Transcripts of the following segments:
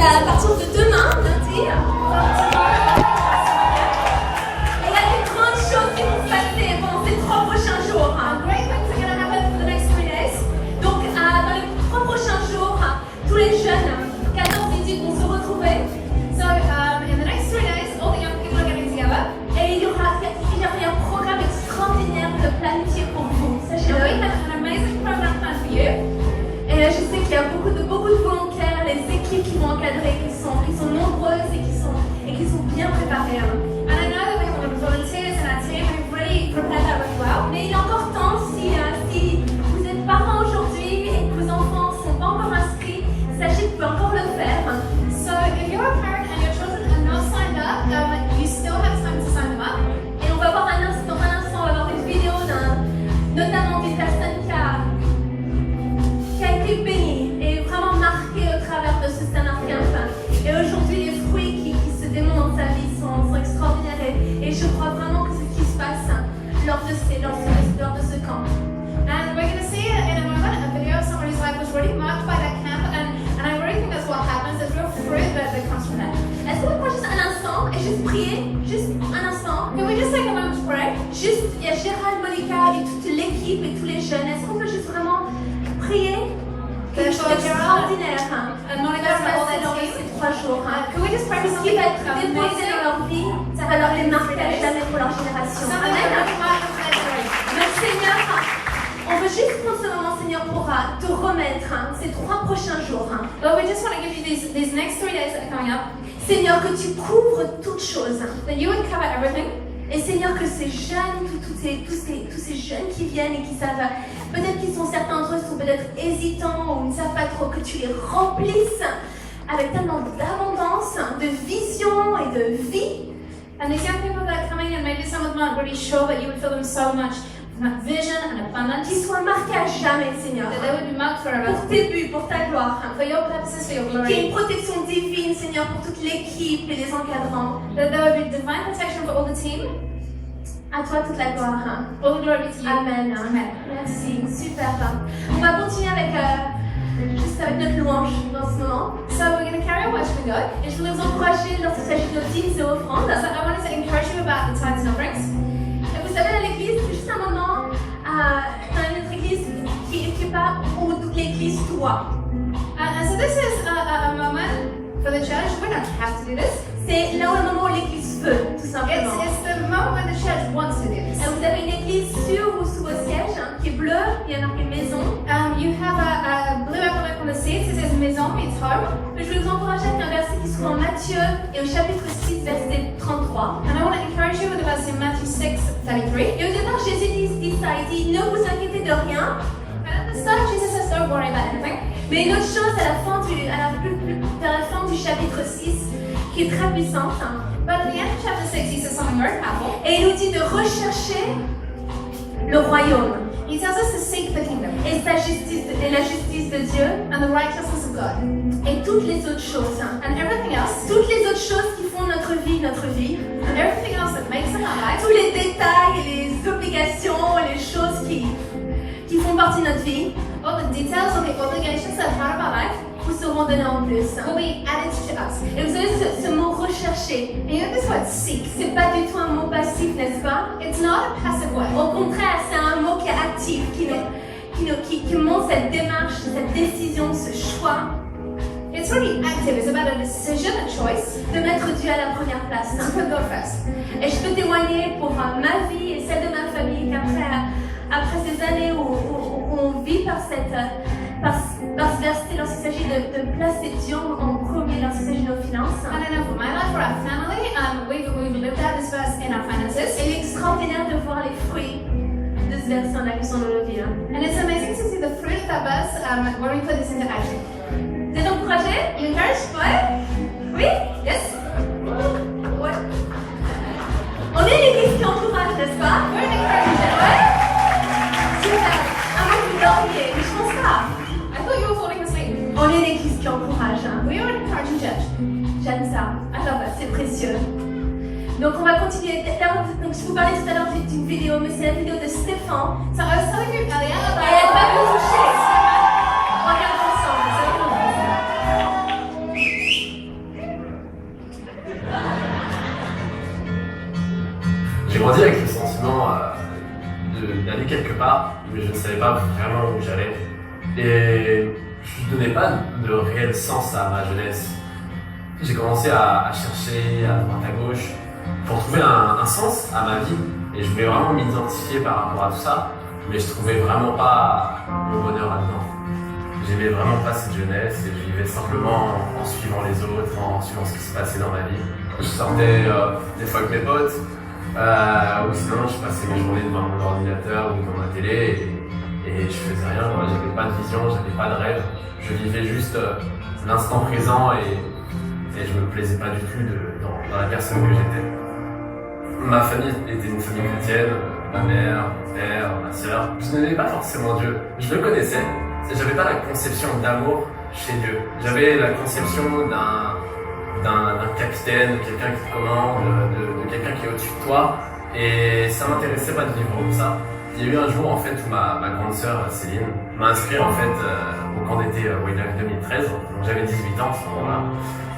à partir de demain, lundi, il y a des grandes choses qui vont se passer pendant ces 3 prochains jours. Great things are going to happen for the next 3 days. Donc, dans les 3 prochains jours, tous les jeunes, 14-18, vont se retrouver. So in the next 3 days, all the young people are getting together. Et il y aura un programme extraordinaire de planifié pour vous. And we Sachez-le. have an amazing program planned for you. Et je sais qu'il y a beaucoup de volontaires, les équipes qui vont encadrer, qui sont nombreuses et qui sont bien préparées. And I know that we have a lot of volunteers in our team who've really prepared that really well. Mais il est encore temps, si vous êtes parents aujourd'hui et que vos enfants ne sont pas encore inscrits, sachez que vous pouvez encore le faire. So if you're a parent and your children are not signed up, you still have time to sign them up. Et on va voir dans un instant, on va voir une vidéo notamment d'une personne qui a été bénie et vraiment marquée au travers de ce Summer Camp. Et aujourd'hui, les fruits qui se démontrent dans sa vie sont extraordinaires. Et je crois vraiment que c'est ce qui se passe lors de ce camp. And we're going to see in a moment a video of somebody's life was really marked by that camp, and I really think that's what happens. There's real fruit that comes from that. Est-ce qu'on peut prendre juste un instant et juste prier? Juste un instant. Can we just take a moment to pray? Juste, il y a Gérald, Monica et toute l'équipe et tous les jeunes. Est-ce qu'on peut juste vraiment prier? Quelque chose d'extraordinaire And qui Monica va se for all passer that dans team. ces 3 jours. Can we just pray for Ce something qui va that's être déposé amazing? dans leur vie, ça va leur les marquer à jamais pour leur génération. Something that Amen. really marked for their generation. Donc Seigneur, on veut juste prendre ce moment, Seigneur, pour te remettre ces 3 prochains jours. But we just want to give you these next 3 days that are coming up, Seigneur, que tu couvres toutes choses. that you would cover everything. Et Seigneur, que ces jeunes, tous ces jeunes qui viennent et qui savent, peut-être qu'ils sont, certains d'entre eux sont peut-être hésitants ou ne savent pas trop, que tu les remplisses avec tellement d'abondance, de vision et de vie. And these young people that are coming, and maybe some of them aren't really sure, that you would fill them so much with vision and abundance, Qu'ils soient marqués à jamais, Seigneur. that they would be marked forever. Pour tes buts, pour ta gloire. For your purposes, for your Qu'il y ait glory. une protection divine, Seigneur, pour toute l'équipe et les encadrants. That there would be divine protection for all the team. À toi toute la gloire. All the glory be to you. Amen. Amen. Merci, super. On va continuer avec notre louange dans ce moment. So we're going to carry on worshiping God. Et je voudrais vous encourager lorsqu'il s'agit de nos dîmes et offrandes. So I wanted to encourage you about the tithes and offerings. Et vous savez, à l'église, c'est juste un moment dans notre église qui n'est pas où toute l'église doit. And so this is a moment for the church. We don't have to do this. C'est là où le moment où l'église veut, tout simplement. It's the moment when the church wants to do this. Et vous avez une église sur ou sous vos sièges qui est bleue, il y a marqué maison. You have a blue envelope on the seats. It says maison, it's home. Je vais vous encourager avec un verset qui se trouve en Matthieu et au chapitre 6, verset 33. And I want to encourage you with the verse in Matthew 6:33. Et au départ, Jésus dit ça, il dit, ne vous inquiétez de rien. And at the start, Jesus says, don't worry about anything. Mais une autre chose à la fin du chapitre 6 qui est très puissante. But at the end of chapter 6, he says something very powerful. Et il nous dit de rechercher le royaume He tells us to seek the kingdom et la justice de Dieu and the righteousness of God et toutes les autres choses. and everything else, Toutes les autres choses qui font notre vie. and everything else that makes up our life, Tous les détails et les obligations et les choses qui font partie de notre vie all the details of the obligations that are part of our life vous seront donnés en plus. will be added to us. Et vous savez, ce mot rechercher, And you know this word seek? c'est pas du tout un mot passif, n'est-ce pas? It's not a passive word. Au contraire, c'est un mot qui est actif, qui montre cette démarche, cette décision, ce choix It's really active. It's about a decision, a choice de mettre Dieu à la première place. to put God first. Et je peux témoigner pour ma vie et celle de ma famille qu'après ces années où on vit par ce verset lorsqu'il s'agit de placer Dieu en premier lorsqu'il s'agit de nos finances. And I know for my life, for our family, we've lived out this verse in our finances. Il est extraordinaire de voir les fruits de ce verset en action dans nos vies. And it's amazing to see the fruit of that verse when we put this into action. Vous êtes encouragés? Encouraged? Ouais? Oui? Yes? Ouais. On est l'église qui encourage, n'est-ce pas? We're an encouraging church. Ouais? Super. À moins que vous dormiez, mais je pense pas. I thought you were falling asleep. On est l'église qui encourage. We are an encouraging church. J'aime ça. I love that. C'est précieux. Donc on va continuer. Donc je vous parlais tout à l'heure d'une vidéo, mais c'est la vidéo de Stéphane. So I was telling you earlier Et elle va vous toucher. about Regarde ensemble. pas, mais je ne savais pas vraiment où j'allais. Et je ne donnais pas de réel sens à ma jeunesse. J'ai commencé à chercher à droite à gauche pour trouver un sens à ma vie. Et je voulais vraiment m'identifier par rapport à tout ça, mais je trouvais vraiment pas mon bonheur là-dedans. J'aimais vraiment pas cette jeunesse et je vivais simplement en suivant les autres, en suivant ce qui se passait dans ma vie. Je sortais des fois avec mes potes, ou sinon je passais mes journées devant mon ordinateur ou devant ma télé et je faisais rien. J'avais pas de vision, j'avais pas de rêve. Je vivais juste l'instant présent et je me plaisais pas du tout dans la personne que j'étais. Ma famille était une famille chrétienne, ma mère, mon père, ma sœur. Je n'aimais pas forcément Dieu. Je le connaissais. J'avais pas la conception d'amour chez Dieu. J'avais la conception d'un capitaine, de quelqu'un qui te commande, de quelqu'un qui est au-dessus de toi. Et ça m'intéressait pas de vivre comme ça. Il y a eu un jour en fait où ma grande sœur Céline m'a inscrit en fait au camp d'été Waylife 2013. Donc j'avais 18 ans à ce moment-là.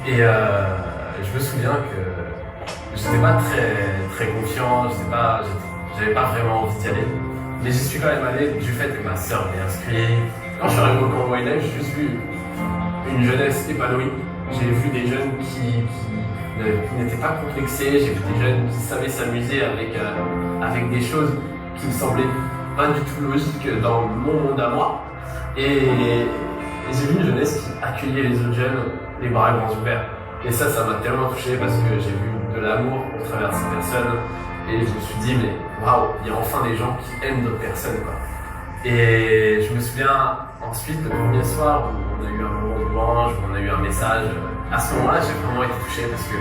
Et je me souviens que j'étais pas très confiant, j'avais pas vraiment envie d'y aller. Mais j'y suis quand même allé du fait que ma sœur m'ait inscrit. Quand je suis arrivé au camp Waylife, j'ai juste vu une jeunesse épanouie. J'ai vu des jeunes qui n'étaient pas complexés, j'ai vu des jeunes qui savaient s'amuser avec des choses qui me semblaient pas du tout logiques dans mon monde à moi. Et j'ai vu une jeunesse qui accueillait les autres jeunes les bras grands ouverts. Et ça m'a tellement touché parce que j'ai vu de l'amour au travers de ces personnes. Et je me suis dit, mais waouh, il y a enfin des gens qui aiment d'autres personnes, quoi. Et je me souviens ensuite, le premier soir, où on a eu un moment de louange, où on a eu un message. À ce moment-là, j'ai vraiment été touché parce que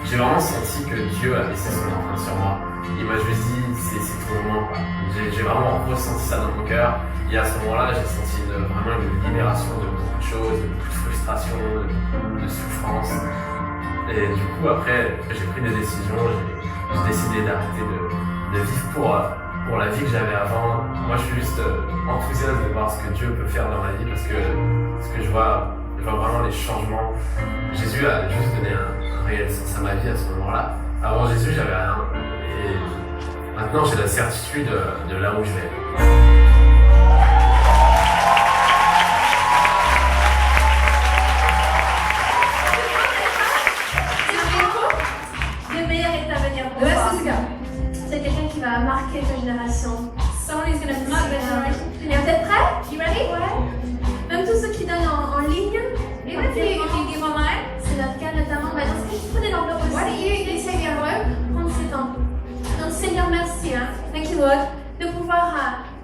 j'ai vraiment senti que Dieu a laissé son empreinte sur moi. Il m'a juste dit, c'est ton moment, quoi. J'ai vraiment ressenti ça dans mon cœur. Et à ce moment-là, j'ai senti vraiment une libération de beaucoup de choses, de beaucoup de frustration, de beaucoup de souffrance. Et du coup, après, j'ai pris des décisions. J'ai décidé d'arrêter de vivre pour la vie que j'avais avant. Moi, je suis juste enthousiaste de voir ce que Dieu peut faire dans ma vie parce que je vois vraiment les changements. Jésus a juste donné un réel sens à ma vie à ce moment-là. Avant Jésus, j'avais rien. Et maintenant, j'ai la certitude de là où je vais. Le meilleur est à venir pour The best toi. is to come. C'est quelqu'un qui va marquer ta génération. Someone who's going to mark the generation. Et vous êtes prêts? You ready? Ouais. Même tous ceux qui donnent en ligne, Even if you give online, c'est notre cas notamment. Bah, dans ce cas, prenez l'enveloppe why don't aussi. you take the envelope? Prendre ces temps. Donc Seigneur, merci. Thank you Lord. De pouvoir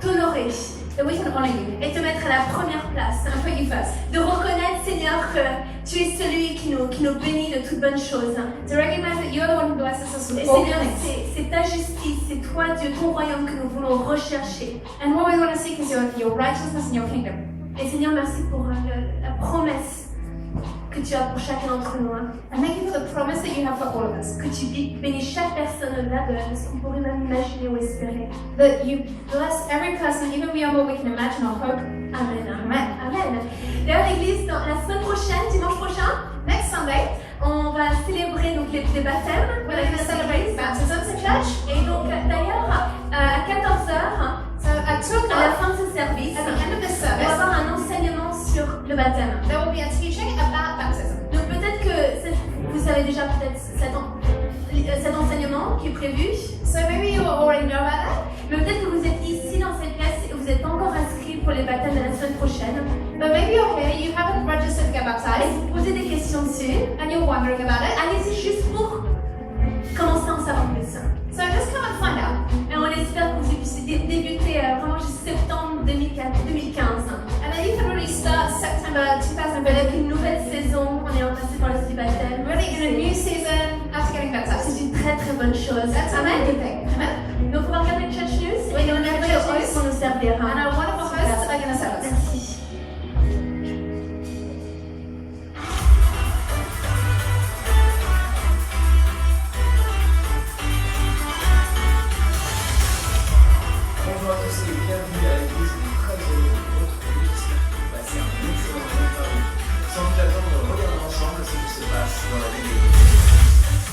t'honorer. That we can honor you Et te mettre à la première place. and put you first. De reconnaître, Seigneur, que tu es celui qui nous bénit de toutes bonnes choses. To recognize that you're the one who blesses us Et with all Seigneur, things. c'est ta justice, c'est toi, Dieu, ton royaume que nous voulons rechercher. And what we want to seek is your righteousness and your kingdom. Et Seigneur, merci pour la promesse que tu as pour chacun d'entre nous. And thank you for the promise that you have for all of us. Que tu bénis chaque personne au-delà de ce qu'on pourrait même imaginer ou espérer. That you bless every person, even beyond what we can imagine or hope. Amen. Amen. Amen. D'ailleurs, l'église, la semaine prochaine, dimanche prochain, Next Sunday, on va célébrer donc les baptêmes. we're going to celebrate baptisms in church. Et donc, d'ailleurs, à 14h, So at 2 à la o'clock, fin de ce service, at the end of this on va service, avoir un enseignement sur le baptême. there will be a teaching about baptism. Donc peut-être que vous savez déjà peut-être cet enseignement qui est prévu, So maybe you already know about that, mais peut-être que vous êtes ici dans cette pièce et vous n'êtes pas encore inscrit pour les baptêmes de la semaine prochaine. but maybe you're here, you haven't registered to get Et baptized, vous posez des questions dessus. and you're wondering about it. Allez-y juste pour commencer à en savoir plus. So just come and find out. Et on espère que vous puissiez débuter vraiment jusqu'en septembre 2015. And then you can really start September 2015, Avec une nouvelle saison, on est passé par le baptême. really in a new season after getting baptized. C'est une très très bonne chose. That's a Amen. good thing. Amen. Donc on va regarder Church News et Oui, on on a a Church Church News News. pour nous servir. And our wonderful hosts are going to serve us. Merci. Bonjour à tous et bienvenue à l'église du 13e de votre vie. J'espère que vous passez un excellent moment parmi nous. Sans plus attendre, regardons ensemble ce qui se passe dans la vie de l'église.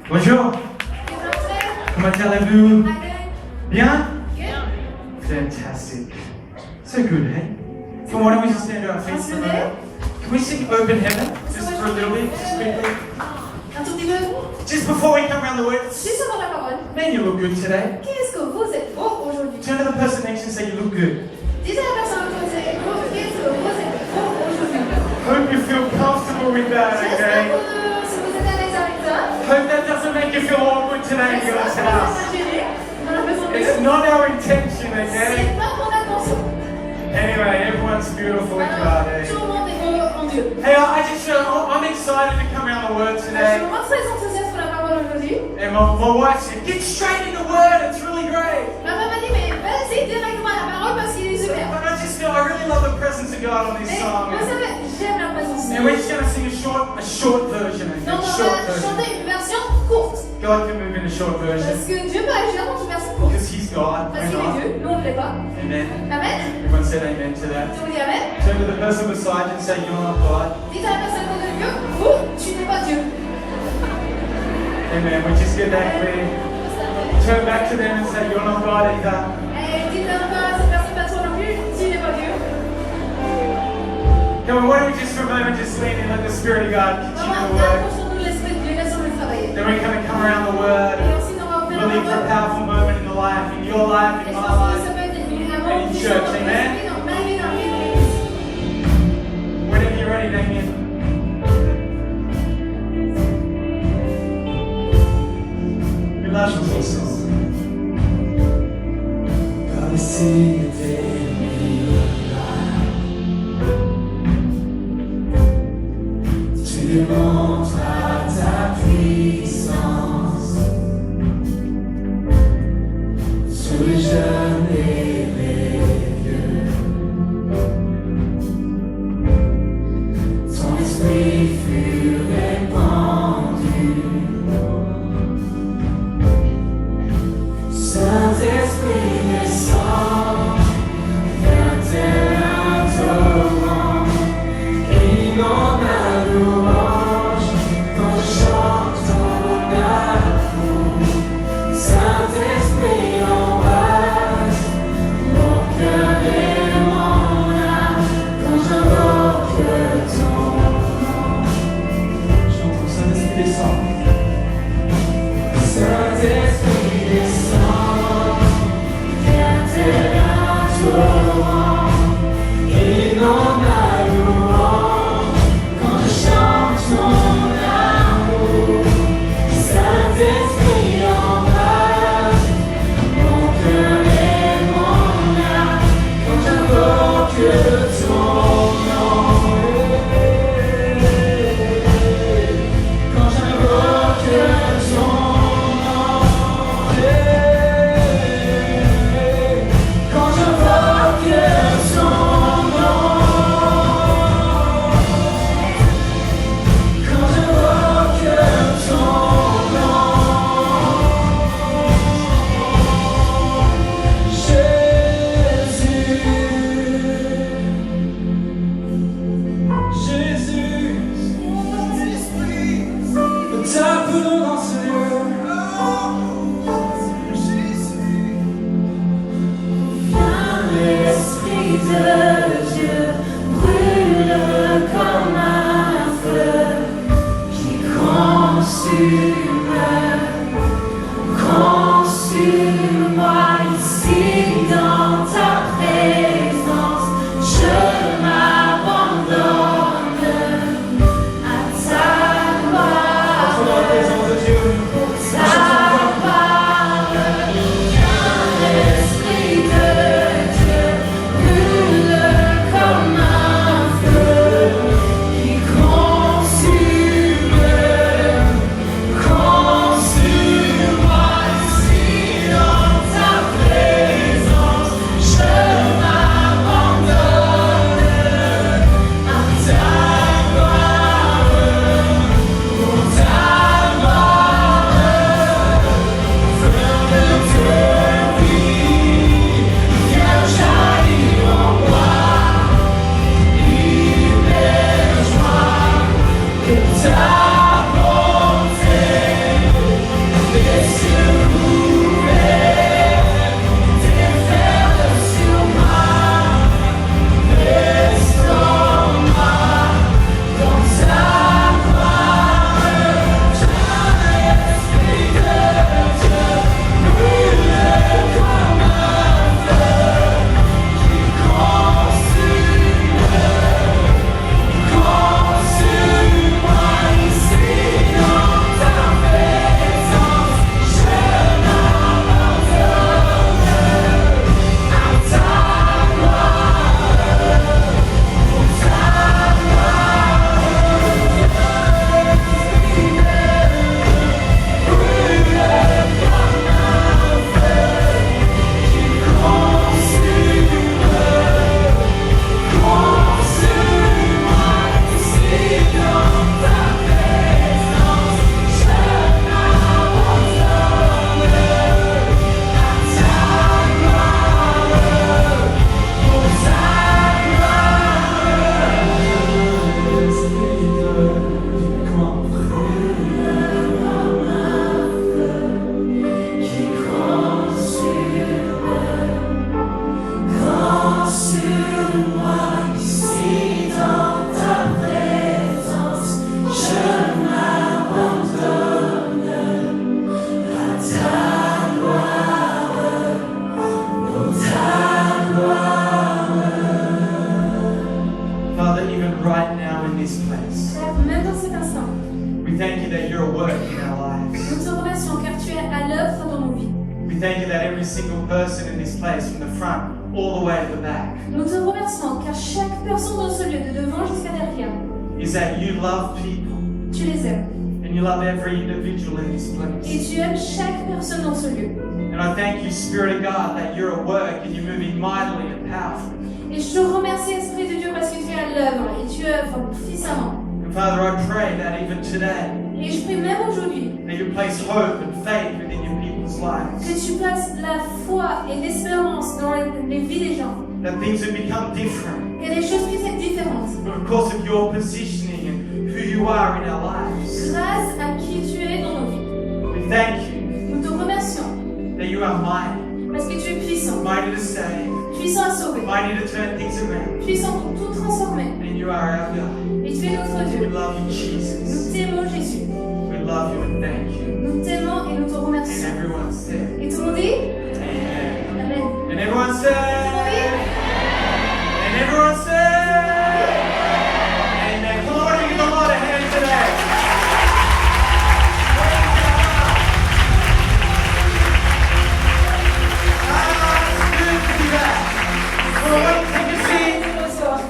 Bonjour, Is that comment allez-vous? Hi there. Bien? Good. Fantastic. So good, hey? Come on, why don't we just stand to our feet for a moment? Can we sing Open Heaven just for a little bit, just quickly? Un tout petit peu. Just before we come around the word. Juste avant la parole. Man, you look good today. Qu'est-ce que vous êtes beau aujourd'hui? Turn to the person next to you and say you look good. Dites à la personne à côté, qu'est-ce que vous êtes beau aujourd'hui? Hope you feel comfortable with that, J'espère okay? que si vous êtes à l'aise avec ça. Hope that doesn't make you feel awkward today in J'espère God's que vous house. êtes gênés dans la maison de It's Dieu. not our intention, okay? C'est pas mon attention. Anyway, everyone's beautiful in God, Alors, eh? tout le monde est beau en Dieu. Hey, I'm excited to come around the word Je suis today. vraiment très enthousiaste pour la parole aujourd'hui. And my wife said, get straight in the word, it's really great. Ma femme m'a dit, mais vas-y directement à la parole parce qu'il est super. But I really love the presence of God on this Mais song. vous savez, j'aime la présence de And we're Dieu. just going to sing a short version. Donc A on short va version. chanter une version courte. God can move in a short version. Parce que Dieu peut agir dans une version courte. Because He's God. Parce We're qu'il est not. Dieu, nous on ne l'est pas. Amen. Amen. Everyone said amen to that. Je vous dis Amen. Turn to the person beside you and say, you're not God. Dites à la personne à côté de Dieu, vous, tu n'es pas Dieu. Amen. We just get that clear. Turn back to them and say, you're not God either. Et dites encore à cette personne, pas toi non plus, tu n'es pas Dieu. Come on, why don't we just for a moment just lean in, let the Spirit of God continue Vraiment, to work. approchons-nous de l'esprit de Dieu, laissons-le travailler. Then we're going to come around the Word Et and ensuite on va ouvrir believe for a la parole. powerful moment in the life, in your life, Et in je my pense que life. ça peut être une And vraiment in puissante church, dans amen. ma vie, dans l'église. Whenever you're ready, Damien. We love you, Jesus. Gotta see the day tu démontreras ta puissance sur les jeunes et les vieux. Ton esprit fut répandu. Saint-Esprit descend, viens tel un torrent, inonde la louange, quand je chante ton amour. Saint-Esprit embrasse mon cœur et mon âme, quand j'invoque ton nom. Chantons Saint-Esprit descend. Saint-Esprit descend, viens tel un torrent, inonde la louange, quand je chante ton amour. Saint-Esprit embrasse mon cœur et mon âme, quand j'invoque ton nom. Quand j'invoque ton nom. Quand j'invoque ton nom. Quand j'invoque ton nom. Jésus. Jésus. Ta peau dans ce lieu. L'Esprit de Dieu brûle comme un feu qui consume-moi ici dans ta présence. Je m'abandonne à ta gloire. Dans la présence de Dieu. We thank you that every single person in this place, from the front all the way to the back, Nous te remercions car chaque personne dans ce lieu, de devant jusqu'à derrière, is that you love people tu les aimes. and you love every individual in this Et place. tu aimes chaque personne dans ce lieu. And I thank you, Spirit of God, that you're at work and you're moving mightily and powerfully. Et je te remercie, Esprit de Dieu, parce que tu es à l'œuvre et tu œuvres puissamment. And Father, I pray that even today, Et je prie même aujourd'hui that you place hope and faith within your people's lives. que tu places la foi et l'espérance dans les vies des gens. That things would become different Que les choses puissent être différentes. because of your positioning and who you are in our lives. Grâce à qui tu es dans nos vies. We thank you Nous te remercions that you are mighty, parce que tu es puissant. mighty to save, Puissant à sauver. mighty to turn things around. Puissant pour tout transformer. And you are our God. Et tu es notre We Dieu. love you, Nous Jesus. t'aimons, Jésus. We love you and thank you. Nous t'aimons et nous te And remercions. everyone said, Et tout le monde dit Amen. Amen. And everyone Tout le monde said, dit and everyone said, Amen. Come on, give the Lord a hand today. It's good to be back. Well, why don't you take a seat? Je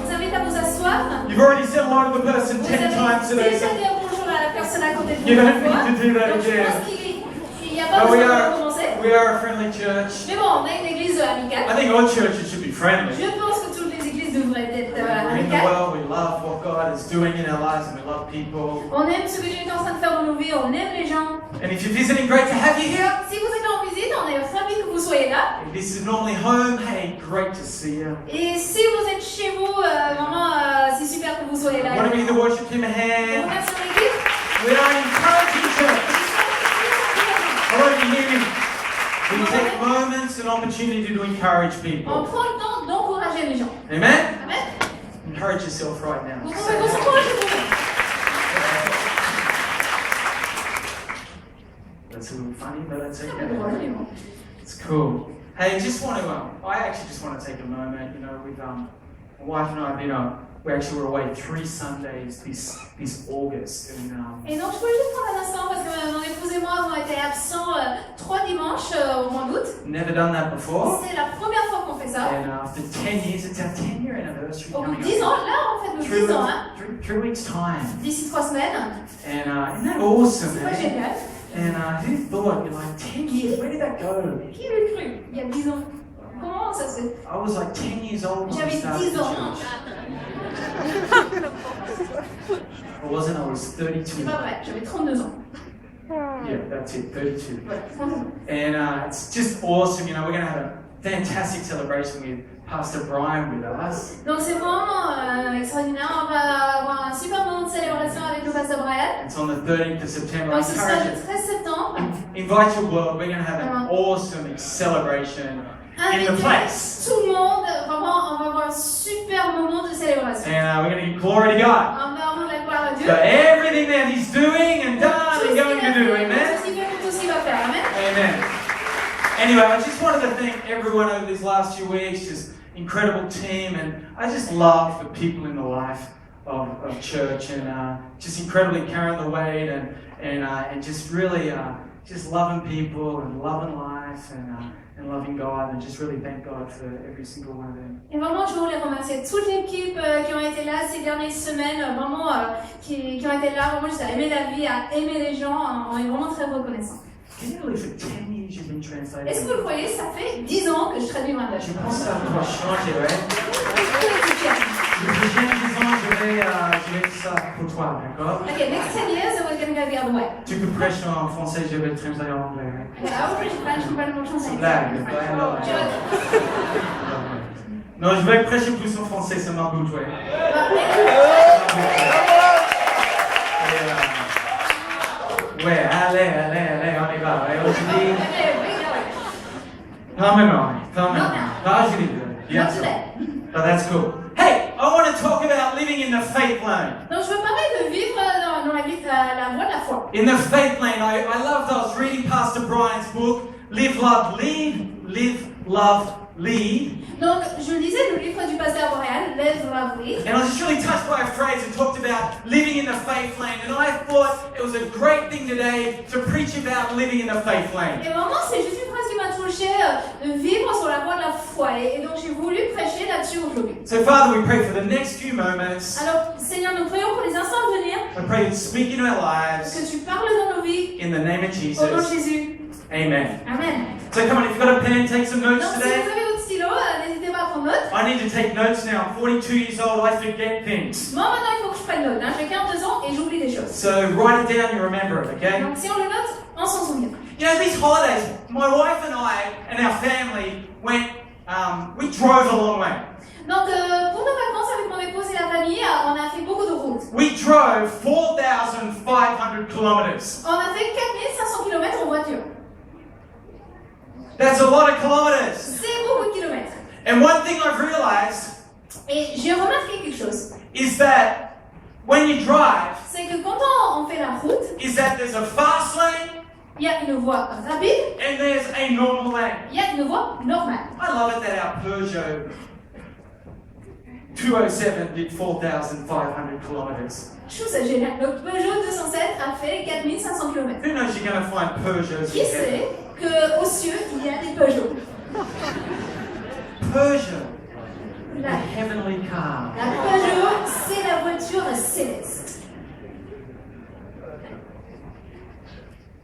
vous invite à vous asseoir. You've already said hello to the person Vous 10 avez times today. déjà dit bonjour à la personne à côté de vous. You don't une fois. need to do that Donc je again. pense qu'il n'y a pas But besoin de recommencer. we are a friendly church. Mais bon, on est une église I amicale. think all churches should be friendly. Je pense que toutes les églises devraient être We're in the amicales. world, we love what God is doing in our lives, and we love people. On aime ce que Dieu est en train de faire dans nos vies, on aime les gens. And if you're visiting, great to have you here. Si vous êtes en visite, on est ravis que vous soyez là. If this is normally home, hey, great to see you. Et si vous êtes chez vous, vraiment, c'est super que vous soyez là. I want to give the worship team a On hand. remercie l'église. We are an encouraging church. I want to hear you. We take moments and opportunity to encourage On people. prend le temps d'encourager les gens. Amen? Amen. Encourage yourself right now. Vous pouvez vous encourager vous-même. That's a little funny, but that's C'est un peu drôle, okay. mais bon. It's cool. Hey, I just want to, I actually just want to take a moment, with my wife and I, we actually were away 3 Sundays this August. And Et donc, je voulais juste prendre un instant parce que mon épouse et moi avons été absents 3 dimanches au mois d'août. never done that before. C'est la première fois qu'on fait ça. And after 10 years, it's our 10-year anniversary Au bout coming de 10 up. ans, là, on fait nos 10 ans, hein. 3 weeks' time. D'ici 3 semaines. And isn't that awesome, C'est pas man? génial. And who thought, 10 years, where did that go? Qui l'eût cru il y a 10 ans? Comment ça se fait? I was like 10 years old when I J'avais started 10 the ans. church. I wasn't, I was 32. C'est pas vrai, j'avais 32 ans. Yeah, that's it, 32. Ouais, 32 ans. And it's just awesome, we're going to have a fantastic celebration with Pastor Brian with us. Donc c'est vraiment extraordinaire. On va avoir un super moment de célébration avec le pasteur Brian. It's on the 13th of September. I Donc ce sera encourage le you. 13 septembre. Invite your world. We're going to have an awesome celebration in the Invitez place. tout le monde. Vraiment, on va avoir un super moment de célébration. And we're going to give glory to God. On va rendre la gloire à Dieu. For everything that He's doing and done Tout and ce going qu'il a to do. fait, Amen? tout ce qu'il fait, tout ce qu'il va faire. Amen. Amen. Anyway, I just wanted to thank everyone over these last few weeks. Just incredible team, and I just love the people in the life of church, and just incredibly carrying the weight, and just really just loving people and loving life and loving God, and just really thank God for every single one of them. Et vraiment, je voulais remercier toute l'équipe qui ont été là ces dernières semaines, vraiment, qui ont été là, vraiment juste à aimer la vie, à aimer les gens. On est vraiment très reconnaissants. Can you believe for 10 years you've been translating? Est-ce que vous le voyez, ça fait 10 ans que je traduis ma Je pense que ça doit changer, ouais? Ok, Les prochaines 10 ans, je vais faire ça pour toi, d'accord? next 10 years, we're going to go the other way. Tu peux prêcher en français, je vais translater en anglais. Right? Okay, I will preach French, je peux pas le chanter. Blague, non, je vais prêcher plus en français, ça m'embouche, ouais. Ouais, allez, on y va. Ouais, aujourd'hui, pas maintenant. Pas aujourd'hui. Bien sûr. But that's cool. Hey, I want to talk about living in the faith lane. Donc je veux parler de vivre dans la vie, la voie de la foi. In the faith lane, I loved, I was reading Pastor Brian's book, Live, Love, Lead. Live, Love, Lead. Donc je lisais le livre du pasteur Brian, Live, Love, Lead. And I was just really touched by a phrase that talked about living in the faith lane. And I thought it was a great thing today to preach about living in the faith lane. Et vraiment, c'est juste une phrase qui m'a touché de vivre sur la voie de la foi. Et donc j'ai voulu prêcher là-dessus aujourd'hui. So, Father, we pray for the next few moments. Alors, Seigneur, nous prions pour les instants à venir, I pray you'd speak into our lives. que tu parles dans nos vies, In the name of au nom de Jesus. Jésus. Amen. Amen. So, come on, if you've got a pen, take some notes Donc, si vous today. avez votre stylo, n'hésitez pas à prendre note. I need to take notes now. I'm 42 years old. I forget things. Moi, maintenant, il faut que je prenne note. J'ai 42 ans et j'oublie des choses. So, write it down. You remember it, okay? Donc, si on le note, on s'en souvient. You know, these holidays, my wife and I and our family went, we drove a long way. Donc, pour nos vacances avec mon épouse et la famille, on a fait beaucoup de routes. We drove 4,500 kilometers. On a fait 4500 km en voiture. That's a lot of kilometers. C'est beaucoup de kilomètres. And one thing I've realized Et j'ai remarqué quelque chose. is that when you drive, C'est que quand on fait la route, is that there's a fast lane il y a une voie rapide, and there's a normal lane. il y a une voie normale. I love it that our Peugeot 207 did 4,500 kilometers. Je trouve ça génial. Donc Peugeot 207 a fait 4500 km. Who knows you're going to find Peugeots Qui in sait heaven? qu'au cieux, il y a des Peugeot? Peugeot, the La, heavenly car. la Peugeot, c'est la voiture céleste.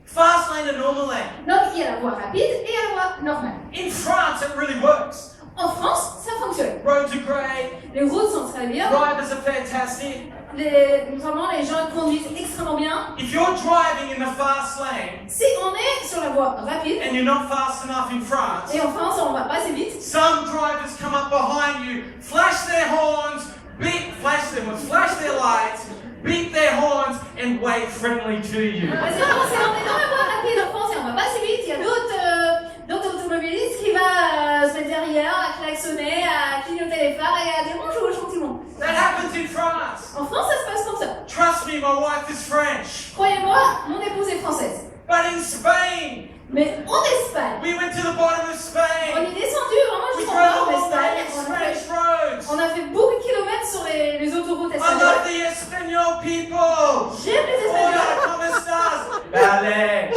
Fast lane and normal lane. Donc il y a la voie rapide et il y a la voie normale. In France, it really works. En France, ça fonctionne. Roads are great, Les routes sont très bien. drivers are fantastic. Vraiment, les gens conduisent extrêmement bien. If you're driving in the fast lane Si on est sur la voie rapide, and you're not fast enough in France, et en France, on va pas assez vite, some drivers come up behind you, flash their horns, flash their lights, beat their horns, and wave friendly to you. parce que quand on est dans la voie rapide en France et on va pas assez vite, il y a d'autres automobilistes qui vont se mettre derrière, à klaxonner, à clignoter les phares et à dire bonjour gentiment. That happens in France. En France, ça se passe comme ça. Trust me, my wife is French. Croyez-moi, mon épouse est française. But in Spain, Mais en Espagne, we went to the bottom of on Spain. est descendu vraiment We jusqu'en drove bas a en long way Espagne. in Spanish roads. On a fait beaucoup de kilomètres sur les autoroutes I love espagnoles. the Espanol people. J'aime les Hola, Espagnols. ¿cómo estás? Vale.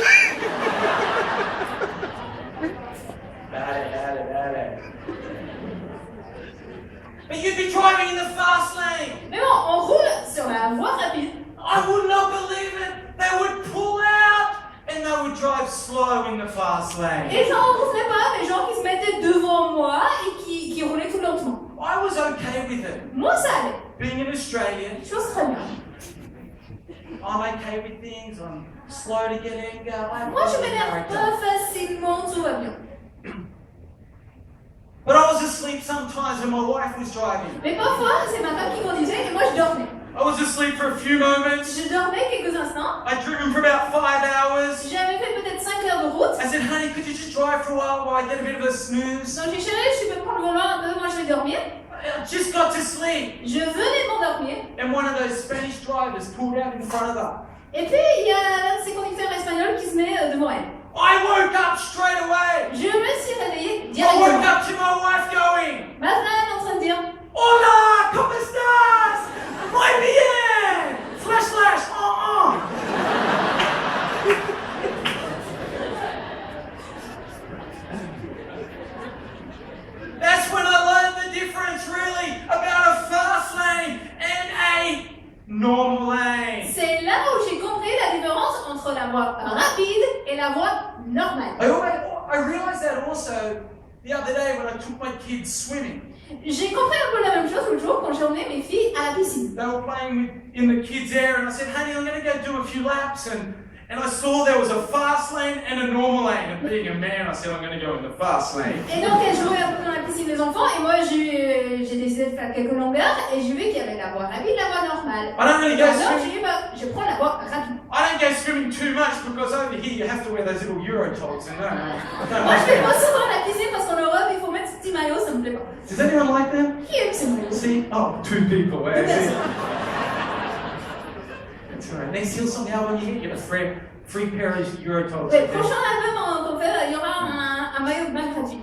Vale. But you'd be driving in the fast lane. Mais bon, on roule sur la voie rapide. I would not believe it. They would pull out and they would drive slow in the fast lane. Et j'en rencontrais pas des gens qui se mettaient devant moi et qui roulaient tout lentement. I was okay with it. Moi, ça allait. Being an Australian, Chose très bien. I'm okay with things. I'm slow to get anger. I'm Moi, je a m'énerve character. pas facilement, tout va bien. But I was asleep sometimes when my wife was driving. Mais parfois, c'est ma femme qui conduisait et moi, je dormais. I was asleep for a few moments. Je dormais quelques instants. I'd driven for about 5 hours. J'avais fait peut-être 5 heures de route. I said, honey, could you just drive for a while I get a bit of a snooze? Donc, j'ai dit, chérie, tu peux prendre le volant un peu, moi, je vais dormir. I just got to sleep. Je venais de m'endormir. And one of those Spanish drivers pulled out in front of her. Et puis, il y a l'un de ces conducteurs espagnols qui se met devant elle. I woke up straight away. Je me suis réveillée I woke directement. up to my wife going, Ma femme est en train de dire, hola, ¿cómo estás? Muy bien. Flash, That's when I learned the difference really about a fast lane and a normal lane. c'est là où j'ai compris la différence entre la voie rapide et la voie normale. I realized that also the other day when I took my kids swimming. J'ai compris un peu la même chose l'autre jour quand j'ai emmené mes filles à la piscine. They were playing in the kids' area and I said, honey, I'm going to go do a few laps. And I saw there was a fast lane and a normal lane. And being a man, I said, I'm going to go in the fast lane. Et donc elles jouaient un peu dans la piscine des enfants et moi j'ai décidé de faire quelques longueurs et j'ai vu qu'il y avait la voie rapide, la voie normale. I don't really go Alors swimming. j'ai dit bah, je prends la voie rapide. I don't go swimming too much because over here you have to wear those little Euro togs. And I don't Moi je like fais pas that. souvent la piscine parce qu'en Europe il faut mettre ce petit maillot, ça me plaît pas. Does anyone like them? Qui aime ces maillots? See? Oh, 2 people. Deux personnes. That's all right. Next Hillsong album, you get a free pair of Euro togs. Ouais, prochain album qu'on fait, il y aura un maillot de bain gratuit.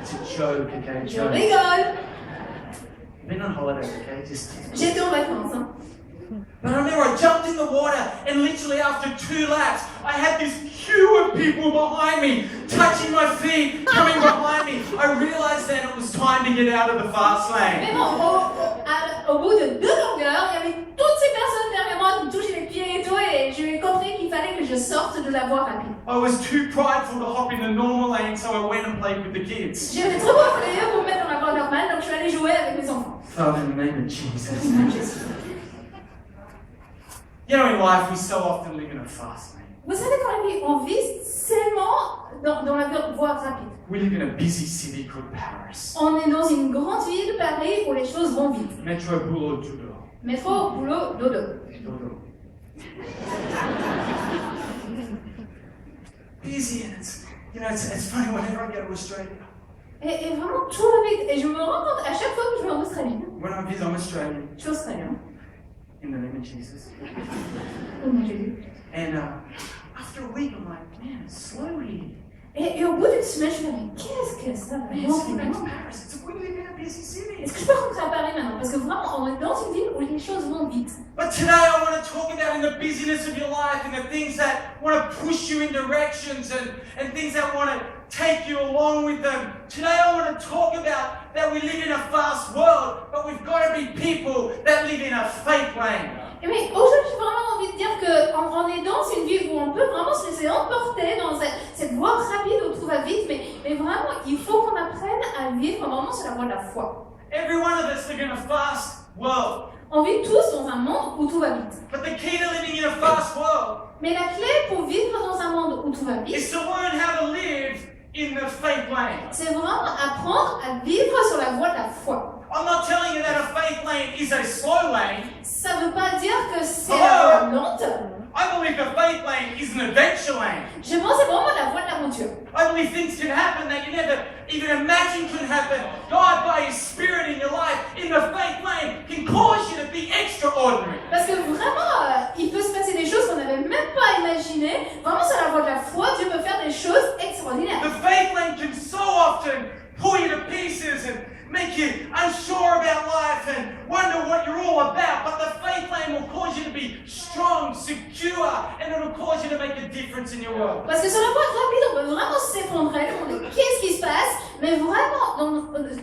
It's a joke, okay? Je Joke. rigole. Been on holidays, okay? Just. J'étais en vacances. Hein. But I remember I jumped in the water and literally after 2 laps, I had this queue of other people behind me, touching my feet, coming behind me. I realized then it was time to get out of the fast lane. Mais bon, au bout de 2 longueurs, il y avait toutes ces personnes derrière moi qui me touchaient les pieds et tout, et j'ai compris qu'il fallait que je sorte de la voie rapide. I was too prideful to hop in the normal lane, so I went and played with the kids. J'avais trop orgueilleux pour me mettre dans la voie normale, donc je suis allée jouer avec mes enfants. Father, in the name of Jesus. You know, in life, we so often live in a fast lane. Vous savez, dans la vie, on vit seulement dans la voie rapide. We live in a busy city called Paris. On est dans une grande ville, Paris, où les choses vont vite. Metro, boulot, dodo. Métro, boulot, dodo. Dodo. Busy, and it's funny whenever I go to Australia. Et vraiment, tout va vite. Et je me rends compte, à chaque fois que je vais en Australie, When I visit, I'm Australian. je suis australien. In the name of Jesus. Oh mon Jésus. And after a week, I'm like, man, it's slow here. Et au bout d'une semaine, je me dis, mais qu'est-ce que ça va Man, let's go back to Paris. We live in a busy city. Est-ce que je peux rentrer à Paris maintenant? Parce que vraiment, on est dans une ville où les choses vont vite. But today I want to talk about in the busyness of your life and the things that want to push you in directions and things that want to take you along with them. Today I want to talk about that we live in a fast world, but we've got to be people that live in a faith lane. Et mais aujourd'hui, j'ai vraiment envie de dire qu'on est dans une ville où on peut vraiment se laisser emporter dans cette voie rapide où tout va vite, mais vraiment, il faut qu'on apprenne à vivre vraiment sur la voie de la foi. Every one of us live in a fast world. On vit tous dans un monde où tout va vite. But the key to living in a fast world Mais la clé pour vivre dans un monde où tout va vite, is to learn how to live in the faith lane. c'est vraiment apprendre à vivre sur la voie de la foi. I'm not telling you that a faith lane is a slow lane. Ça ne veut pas dire que c'est Hello. lente. I believe the faith lane is an adventure lane. Je pense que c'est vraiment la voie de l'aventure. I believe things can happen that you never even imagine can happen. God, by His Spirit in your life, in the faith lane, can cause you to be extraordinary. Parce que vraiment, il peut se passer des choses qu'on n'avait même pas imaginées. Vraiment, sur la voie de la foi, Dieu peut faire des choses extraordinaires. The faith lane can so often pull you to pieces and make you unsure about life and wonder what you're all about. But the faith lane will cause you to be strong, secure, and it will cause you to make a difference in your world. Parce que sur la voie rapide, on peut vraiment s'effondrer, demander qu'est-ce qui se passe. Mais vraiment,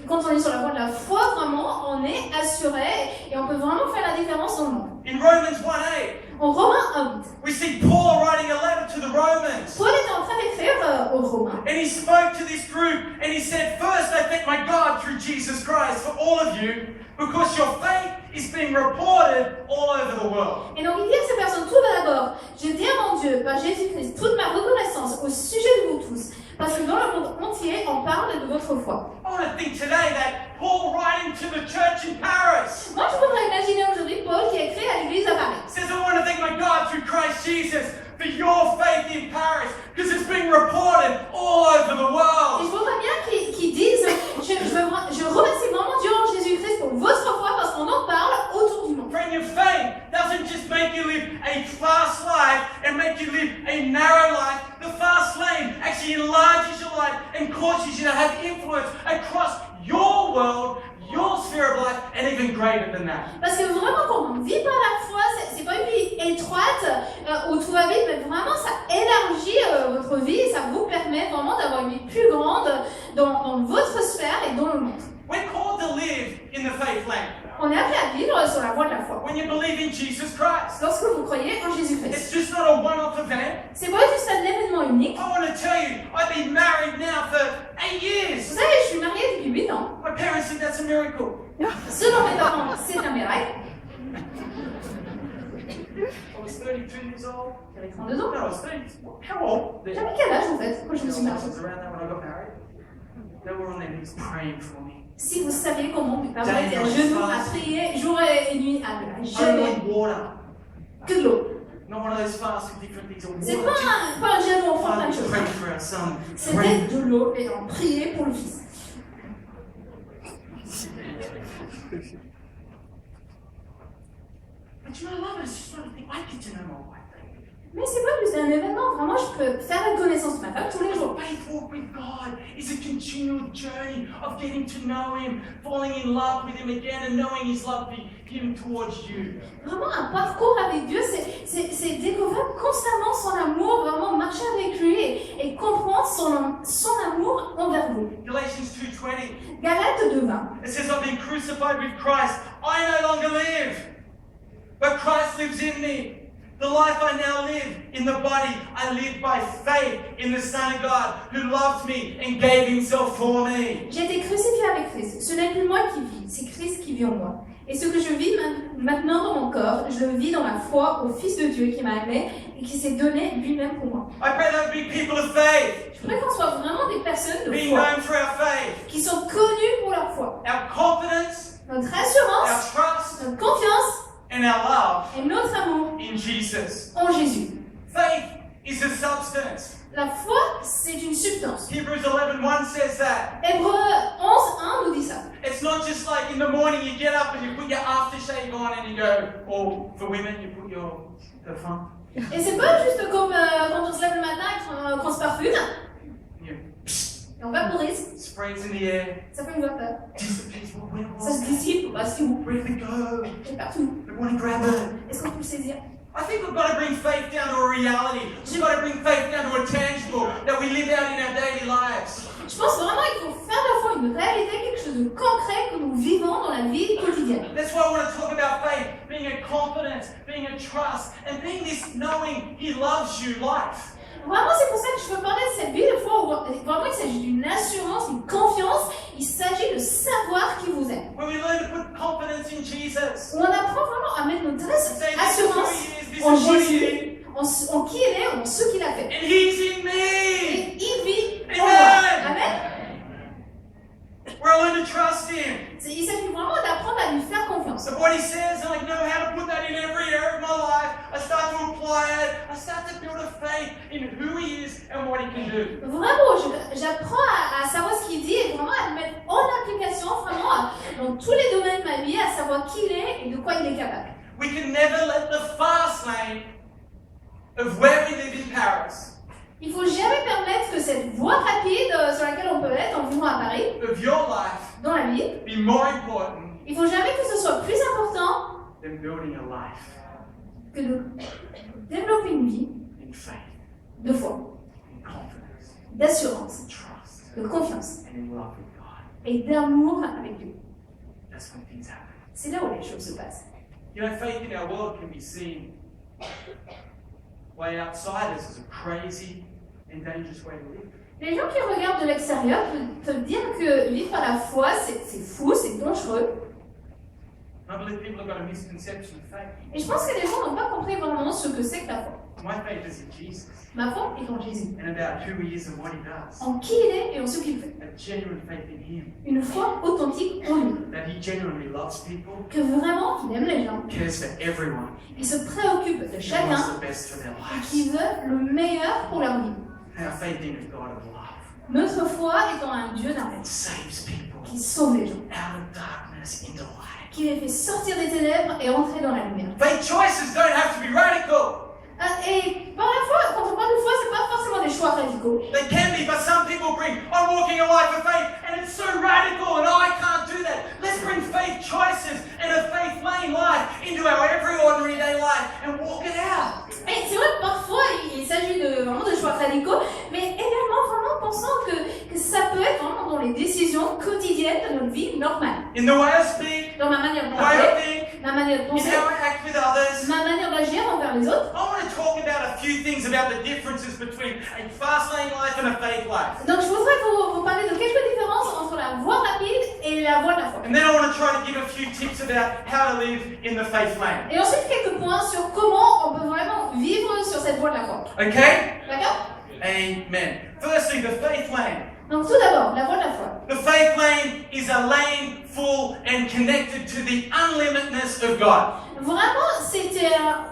quand on est sur la voie de la foi, vraiment, on est assuré et on peut vraiment faire la différence dans le monde. In Romans 1:8, En Romains 1, we see Paul writing a letter to the Romans. Paul était en train d'écrire aux Romains. And he spoke to this group and he said, first I thank my God through Jesus Christ for all of you because your faith is being reported all over the world. Et donc il dit à ces personnes, tout d'abord, je dis à mon Dieu, par Jésus-Christ, toute ma reconnaissance au sujet de vous tous, parce que dans le monde entier, on parle de votre foi. I want to think today that Paul writing to the church in Paris Moi, je voudrais imaginer aujourd'hui Paul qui écrit à l'église à Paris. says, I want to thank my God through Christ Jesus for your faith in Paris because it's being reported all over the Et world. je voudrais bien qu'ils disent, je remercie vraiment Dieu en Jésus-Christ pour votre foi parce qu'on en parle autour du monde. Friend, your faith doesn't just make you live a fast life and make you live a narrow life. The fast lane actually enlarges your life and causes you to have influence across your world, your sphere of life, and even greater than that. Parce que vraiment, quand on vit par la foi, c'est pas une vie étroite où tout va vite, mais vraiment ça élargit votre vie et ça vous permet vraiment d'avoir une vie plus grande dans votre sphère et dans le monde. We're called to live in the faith lane. On est appelé à vivre sur la voie de la foi. When you believe in Jesus Christ, Lorsque vous croyez en Jésus-Christ. it's just not a one-off event. C'est pas juste un événement unique. I want to tell you, I've been married now for 8 Vous years. savez, je suis mariée depuis 8 ans. My parents think that's a miracle. Selon mes parents, c'est un miracle. I was 32 years old. J'avais 32 ans. No, I was 30. How old? J'avais quel âge en fait quand je me suis mariée? was around that when I got married. They were on their knees praying for me. Si vous saviez comment mes parents étaient à genoux à prier jour et nuit à jeûner. Only water. Que de l'eau. Not one of those fasts with different things. C'est Water. pas un jeûne où on prend plein de Father, choses. pray for our son. C'était de l'eau et on priait pour le fils. But you know, love is just sort of thing. I get to know my wife. Mais c'est pas juste un événement, vraiment je peux faire la connaissance de ma femme tous les jours. Faith walk with God is a continual journey of getting to know Him, falling in love with Him again, and knowing His love be given towards you. Vraiment un parcours avec Dieu, c'est découvrir constamment son amour, vraiment marcher avec lui crucified with Christ, I no longer live, but Christ lives in me. The life I now live in the body, I live by faith in the Son of God who loved me and gave himself for me. J'ai été crucifié avec Christ. Ce n'est plus moi qui vis, c'est Christ qui vit en moi. Et ce que je vis maintenant dans mon corps, je le vis dans la foi au Fils de Dieu qui m'a aimé et qui s'est donné lui-même pour moi. I pray that we be people of faith, Je voudrais qu'on soit vraiment des personnes de being foi, known for our faith, qui sont connues pour leur foi. our confidence, Notre our assurance, trust, notre confiance and our love et notre amour in Jesus. en Jésus. Faith is a substance. La foi, c'est une substance. Hebrews 11:1 says that. Hébreux 11:1 nous dit ça. It's not just like in the morning you get up and you put your aftershave on and you go, or for women you put your parfum. Et c'est pas juste comme quand on se lève le matin et qu'on se parfume, You et on vaporise, sprays in the air, ça fait une vapeur. dissipates. Ça se dissipe, bah c'est où? Where did it go? C'est partout. We want to grab it. Est-ce qu'on peut le saisir? I think we've got to bring faith down to a reality. We've got to bring faith down to a tangible that we live out in our daily lives. Je pense vraiment qu'il faut faire de la foi une réalité, quelque chose de concret que nous vivons dans la vie quotidienne. That's why I want to talk about faith, being a confidence, being a trust, and being this knowing He loves you life. Vraiment, c'est pour ça que je veux parler de cette vie de foi où vraiment il s'agit d'une assurance, d'une confiance. Il s'agit de savoir qui vous êtes. Where we learn to put confidence in Jesus. Où on apprend vraiment à mettre notre Say, this is who assurance He is, this en is what He Jésus, is, en qui il est, en ce qu'il a fait. and He's in me. Et il vit en Amen. moi. Amen. Where I learn to trust Him. Il s'agit vraiment d'apprendre à lui faire confiance. Of what He says, and I know how to put that in every area of my life. I start to apply it. I start to build a faith in who He is and what He can do. Vraiment, j'apprends à savoir ce qu'il dit et vraiment à le mettre en application vraiment dans tous les domaines de ma vie, à savoir qui il est et de quoi il est capable. We can never let the fast lane of where we live in Paris, Il ne faut jamais permettre que cette voie rapide sur laquelle on peut être en vivant à Paris, of your life, dans la vie, be more important il ne faut jamais que ce soit plus important than building a life que de développer une vie in faith, de foi, in confidence, d'assurance, in trust, de confiance and in love with God. et d'amour avec Dieu. That's when things happen. C'est là où les choses se passent. You know, faith in our world can be seen way outside us as a crazy and dangerous way to live. Les gens qui regardent de l'extérieur peuvent dire que vivre par la foi, c'est fou, c'est dangereux. I believe people have got a misconception of faith. Et je pense que les gens n'ont pas compris vraiment ce que c'est que la foi. My faith is in Jesus Ma foi est en Jésus, and about who He is and what He does. en qui il est et en ce qu'il fait. A genuine faith in Him, Une foi authentique en lui, that He genuinely loves people, que vraiment il aime les gens, cares for everyone, il se préoccupe de and chacun wants the best for their et lives. qui veut le meilleur pour leur vie. Our faith in a God of love Notre foi est en un Dieu d'amour saves people qui sauve les gens, out of darkness into light. qui les fait sortir des ténèbres et entrer dans la lumière. Faith choices don't have to be radical. Et par la foi, quand on parle de foi, c'est pas forcément des choix radicaux. They can be, but some people bring, I'm walking a life of faith, and it's so radical, and I can't do that. Let's bring faith choices and a faith-lane life into our every ordinary day life and walk it out. Et c'est vrai que parfois, il s'agit vraiment de choix radicaux, mais également vraiment pensant que ça peut être vraiment dans les décisions quotidiennes de notre vie normale. In the way I speak, Dans ma manière de the way I parler, think, ma manière de in penser, how I act with others. ma manière d'agir envers les autres. I want to talk about a few things about the differences between a fast-lane life and a faith life. Donc je voudrais vous parler de quelques différences entre la voie rapide et la voie de la foi. And then I want to try to give a few tips about how to live in the faith lane. Et ensuite quelques points sur comment on peut vraiment vivre sur cette voie de la foi. Okay? D'accord? Amen. Firstly, the faith lane. Donc tout d'abord, la voie de la foi. The faith lane is a lane full and connected to the unlimitedness of God. Vraiment,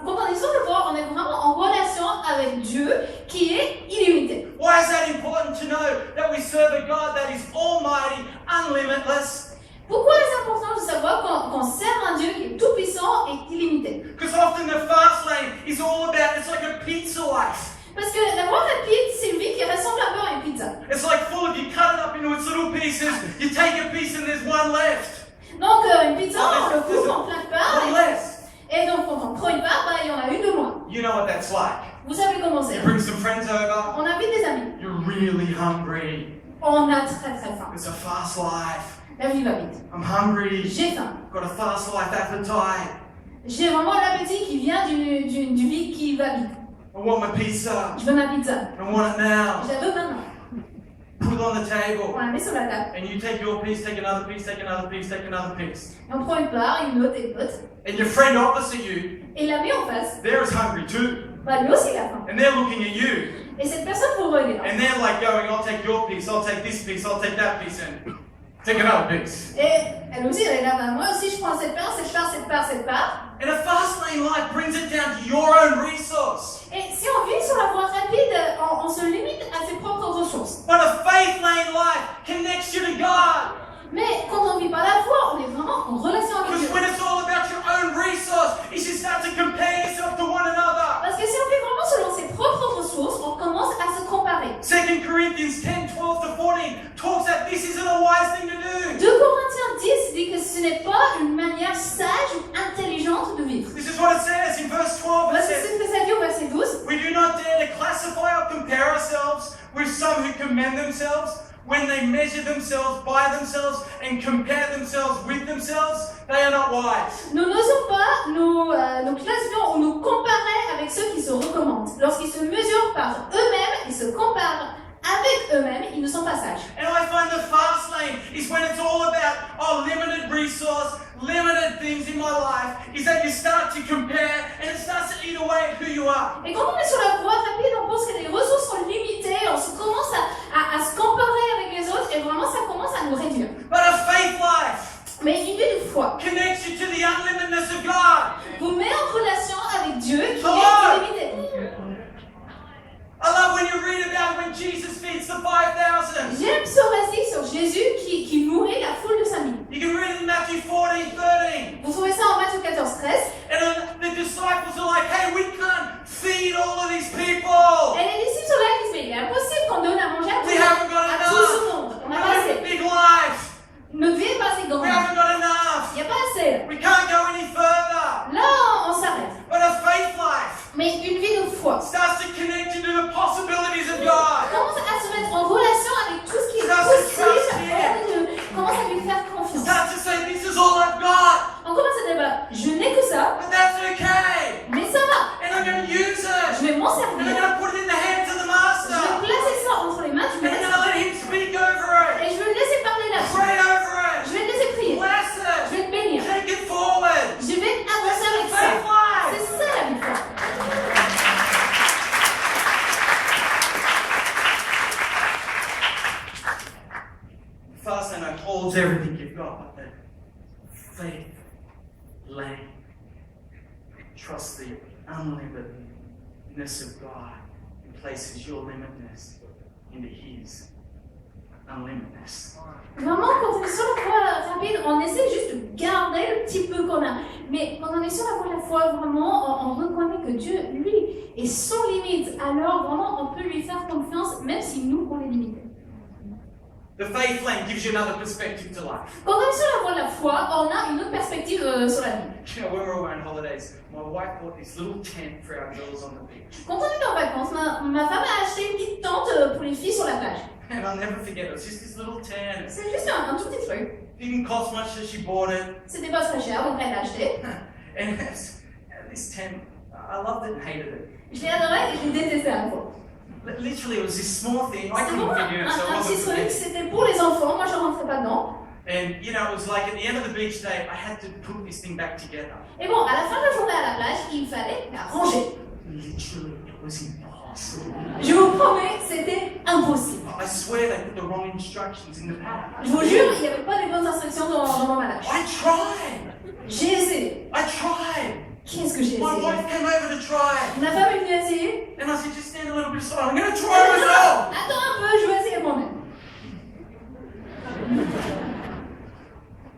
quand on est sur le voie, on est vraiment en relation avec Dieu qui est illimité. Why is that important to know that we serve a God that is almighty, unlimitless? Pourquoi est-ce important de savoir qu'on sert un Dieu qui est tout puissant et illimité? Because often the fast lane is all about, it's like a pizza life. Parce que la voie rapide, c'est une vie qui ressemble un peu à une pizza. It's like full of, you cut it up into its little pieces, you take a piece and there's one left. Donc une pizza, on le coupe en plein de parts. One less. Et donc quand on prend une part, il y en a une de moins. You know what that's like. Vous savez comment c'est. You bring some friends over, On invite des amis. you're really hungry. On a très très faim. It's a fast life. La vie va vite. I'm hungry. J'ai faim. Got a fast life appetite. J'ai vraiment l'appétit qui vient d'une vie qui va vite. I want my pizza. Je veux ma pizza. I want it now. Je la veux maintenant. Put it on the table. On la met sur la table. And you take your piece, take another piece, take another piece, take another piece. Et on prend une part, une autre et une autre. And your friend opposite you, Et l'ami en face, they're as hungry too. bah lui aussi il a faim. And they're looking at you. Et cette personne vous regarde. And they're like going, I'll take your piece, I'll take this piece, I'll take that piece, and take another piece. Et elle aussi, elle est là, bah, moi aussi je prends cette part, cette part, cette part, cette part. And a fast lane life brings it down to your own resource. Et si on vit sur la voie rapide, on se limite à ses propres ressources. But a faith lane life connects you to God. Mais quand on vit par la foi, on est vraiment en relation avec Because Dieu. when it's all about your own resource, you should start to compare yourself to one another. Parce que si on vit vraiment selon ses propres ressources, on commence à se comparer. 2 Corinthians 10, 12 to 14 talks that this isn't a wise thing to do. 2 Corinthiens 10 dit que ce n'est pas une manière sage ou intelligente de vivre. This is what it says in verse 12. It Voici says, ce que ça dit au verset 12. we do not dare to classify or compare ourselves with some who commend themselves. When they measure themselves by themselves and compare themselves with themselves, they are not wise. Nous n'osons pas nous classifier ou nous comparer avec ceux qui se recommandent. Lorsqu'ils se mesurent par eux-mêmes et se comparent avec eux-mêmes, ils ne sont pas sages. And I find the fast lane is when it's all about, limited resource, limited things in my life, is that you start to compare and it starts to eat away at who you are. Et quand on est sur la voie rapide, on pense que les ressources sont limitées, on se commence à se comparer avec les autres et vraiment ça commence à nous réduire. But a faith life Mais une vie de foi connects you to the unlimitedness of God. vous met en relation avec Dieu qui Come est on. illimité. I love when you read about when Jesus feeds the 5,000. J'aime ce récit sur Jésus qui nourrit la foule de 5000. You can read it in Matthew 14:13. Vous trouvez ça en Matthieu 14, 13. And then the disciples are like, hey, we can't feed all of these people. Et les disciples sont là et disent, mais il est impossible qu'on donne à manger à We haven't got tout ce enough. monde. On n'a We pas live a assez. big life. Notre vie n'est pas assez grande. We haven't got enough. Il n'y a pas assez. We can't go any further. Là, on s'arrête. But a faith life Mais une vie de foi starts to connect you to the possibilities of God. commence à se mettre en relation avec tout ce qui est Starts to possible. trust Him. Commence à lui faire confiance. Starts to say, this is all I've got. On commence à dire, bah, je n'ai que ça, But that's okay. mais ça va. And I'm going to use it. Je vais m'en And I'm servir. going to put it in the hands of the Je master. vais placer ça entre les mains du And I'm maître. going to let him speak over it. Et je vais le laisser parler là. Pray over Je it. vais le laisser prier. Bless Je it. vais le bénir. Take it forward. Je vais avancer avec ça. Faith life. C'est ça la vie de foi. Fast and it holds everything you've got, but the faith lane trusts the unlimitedness of God and places your limitedness into His unlimitedness. Vraiment, quand on est sur la voie rapide, on essaie juste de garder le petit peu qu'on a. Mais quand on est sur la voie de la foi, vraiment, on reconnaît que Dieu, lui, est sans limite. Alors, vraiment, on peut lui faire confiance, même si nous, on est limité. The faith lane gives you another perspective to life. Quand on est sur la voie de la foi, on a une autre perspective sur la vie. You know, when we were away on holidays, my wife bought this little tent for our girls on the beach. Quand on est en vacances, ma femme a acheté une petite tente pour les filles sur la plage. And I'll never forget, it was just this little tent. C'est juste un tout petit truc. It didn't cost much, so she bought it. C'était pas très cher, donc elle l'a acheté. And this tent, I loved it and hated it. Je l'ai adoré et je l'ai détesté à la fois. Literally, it was this small thing. I C'était couldn't vraiment fit in it, so it un petit wasn't for truc, me. c'était pour les enfants, moi je rentrais pas dedans. And you know, it was like at the end of the beach day, I had to put this thing back together. Et bon, à la fin de la journée à la plage, il fallait la ranger. Literally, it was impossible. Je vous promets, c'était impossible. I swear they put the wrong instructions in the pack. Je vous jure, il n'y avait pas les bonnes instructions dans mon malage. I tried. J'ai essayé. I tried. Qu'est-ce que j'ai My essayé? wife came over to try, Ma femme est venue essayer. and I said, just stand a little bit aside. I'm going to try myself. Attends un peu, je vais essayer moi-même.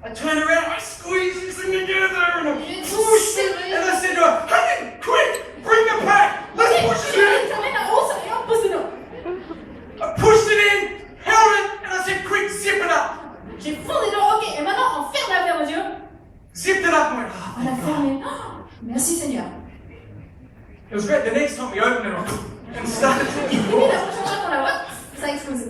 I turned around, I squeezed this thing together, and I J'ai pushed it, serré. and I said to her, honey, quick, bring the pack. Let's push it in. Ça met la hausse et on pose dedans. I pushed it in, held it, and I said, quick, zip it up. J'ai fondé dedans, ok, et maintenant on ferme l'affaire aux yeux. Zipped it up and went, On l'a fermé. Oh, merci Seigneur. It was great. The next time we opened it and started. Et puis la prochaine fois qu'on la voit, ça a explosé.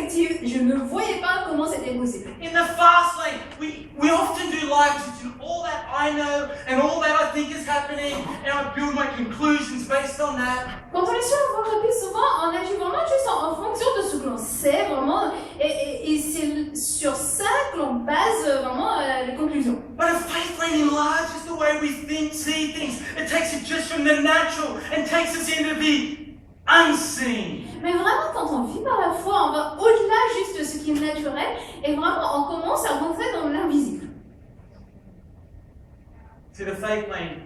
perspective, je ne voyais pas comment c'était possible. In the fast lane, we often do life to do all that I know and all that I think is happening, and I build my conclusions based on that. Quand on est sur la voie rapide, souvent on agit vraiment juste en fonction de ce que l'on sait vraiment, et c'est sur ça que l'on base vraiment les conclusions. But a faith lane enlarges the way we think, see things. It takes it just from the natural and takes us into the unseen. Mais vraiment, quand on vit par la foi, on va au-delà juste de ce qui est naturel, et vraiment on commence à rentrer dans l'invisible. See, the faith lane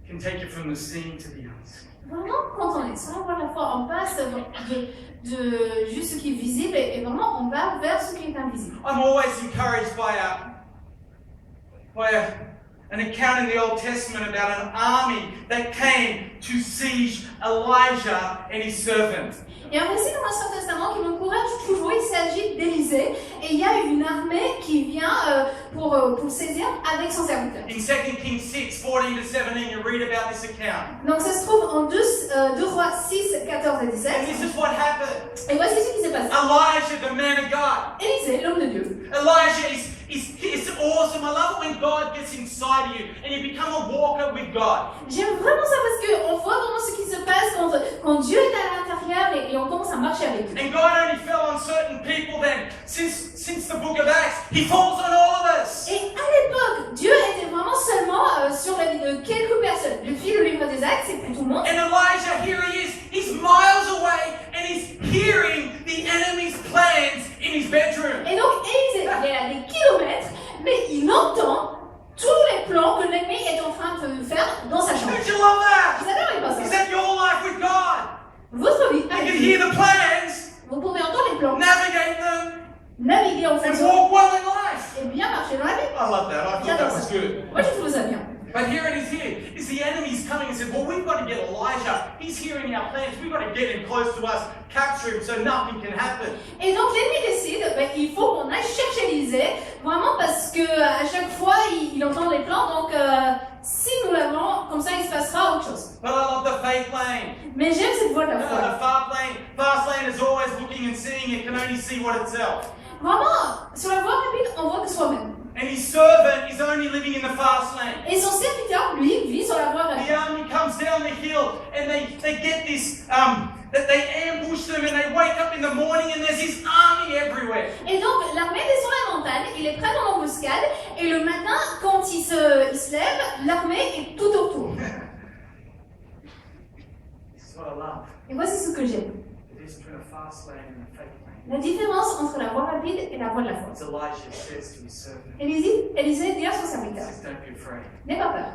can take you from the seen to the unseen. Vraiment, quand on est sur la voie de la foi, on passe de juste ce qui est visible et vraiment on va vers ce qui est invisible. I'm always encouraged by an account in the Old Testament about an army that came to siege Elijah and his servant. Il y a un récit dans l'Ancien Testament qui m'encourage toujours. Il s'agit d'Élisée et il y a une armée qui vient pour saisir avec son serviteur. In 2 Kings 6, 14-17, you read about this account. Donc ça se trouve en 2 Rois 6, 14 et 17. And this is what happened. Et voici ce qui s'est passé. Elijah, the man of God. Élisée, l'homme de Dieu. Elijah is awesome. I love it when God gets inside of you and you become a walker with God. J'aime vraiment ça parce qu'on voit vraiment ce qui se passe quand Dieu est à l'intérieur et on commence à marcher avec lui. And God only fell on certain people then. Since the book of Acts, He falls on all of us. Et à l'époque, Dieu était vraiment seulement sur la vie de quelques personnes. Depuis le livre des Actes, c'est pour tout le monde. And Elijah, here he is. He's miles away and he's hearing the enemy's plans in his bedroom. Et donc Élisée, il est à des kilomètres, mais il entend tous les plans que l'ennemi est en train de faire dans sa chambre. Don't you love that? Vous adorez pas Is ça? that your life with God? Votre vie, You can avec hear Dieu, the plans, vous pouvez entendre les plans, navigate them, naviguer en and fonction walk well in life. et bien marcher dans la vie. I love that. I thought that was good. Moi, je trouve ça bien. But here it is here. Is the enemy's coming and said, well, we've got to get Elijah. He's hearing our plans. We've got to get him close to us, capture him so nothing can happen. Et donc l'ennemi décide, il faut qu'on aille chercher Élisée, vraiment parce que à chaque fois il entend les plans, donc si nous l'avons, comme ça il se passera autre chose. But I love the faith lane. Mais j'aime cette voie de la The foi. fast lane is always looking and seeing. It can only see what itself. Vraiment, sur la voie rapide, on voit que soi-même. And his servant is only living in the fast lane. Et son serviteur, lui, vit sur la voie rapide. The army comes down the hill and they get this, that they ambush them and they wake up in the morning and there's his army everywhere. Et donc l'armée descend la montagne, il est prêt dans l'embuscade, et le matin, quand il se lève, l'armée est tout autour. This is what I love. Et voici ce que j'aime. The difference between a fast lane and a faith lane. La différence entre la voie rapide et la voie de la foi. As Elijah says to his servant, Élisée dit à son he serviteur, says, don't be afraid. n'aie pas peur.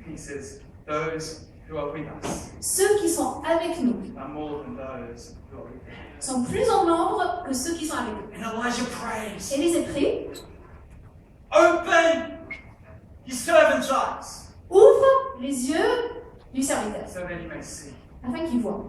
He says, those who are with us Ceux qui sont avec nous are more than those who are with them. sont plus en nombre que ceux qui sont avec nous. And Elijah prays, Élisée prie, open his servant's eyes ouvre les yeux du serviteur, so that he may see. afin qu'il voie.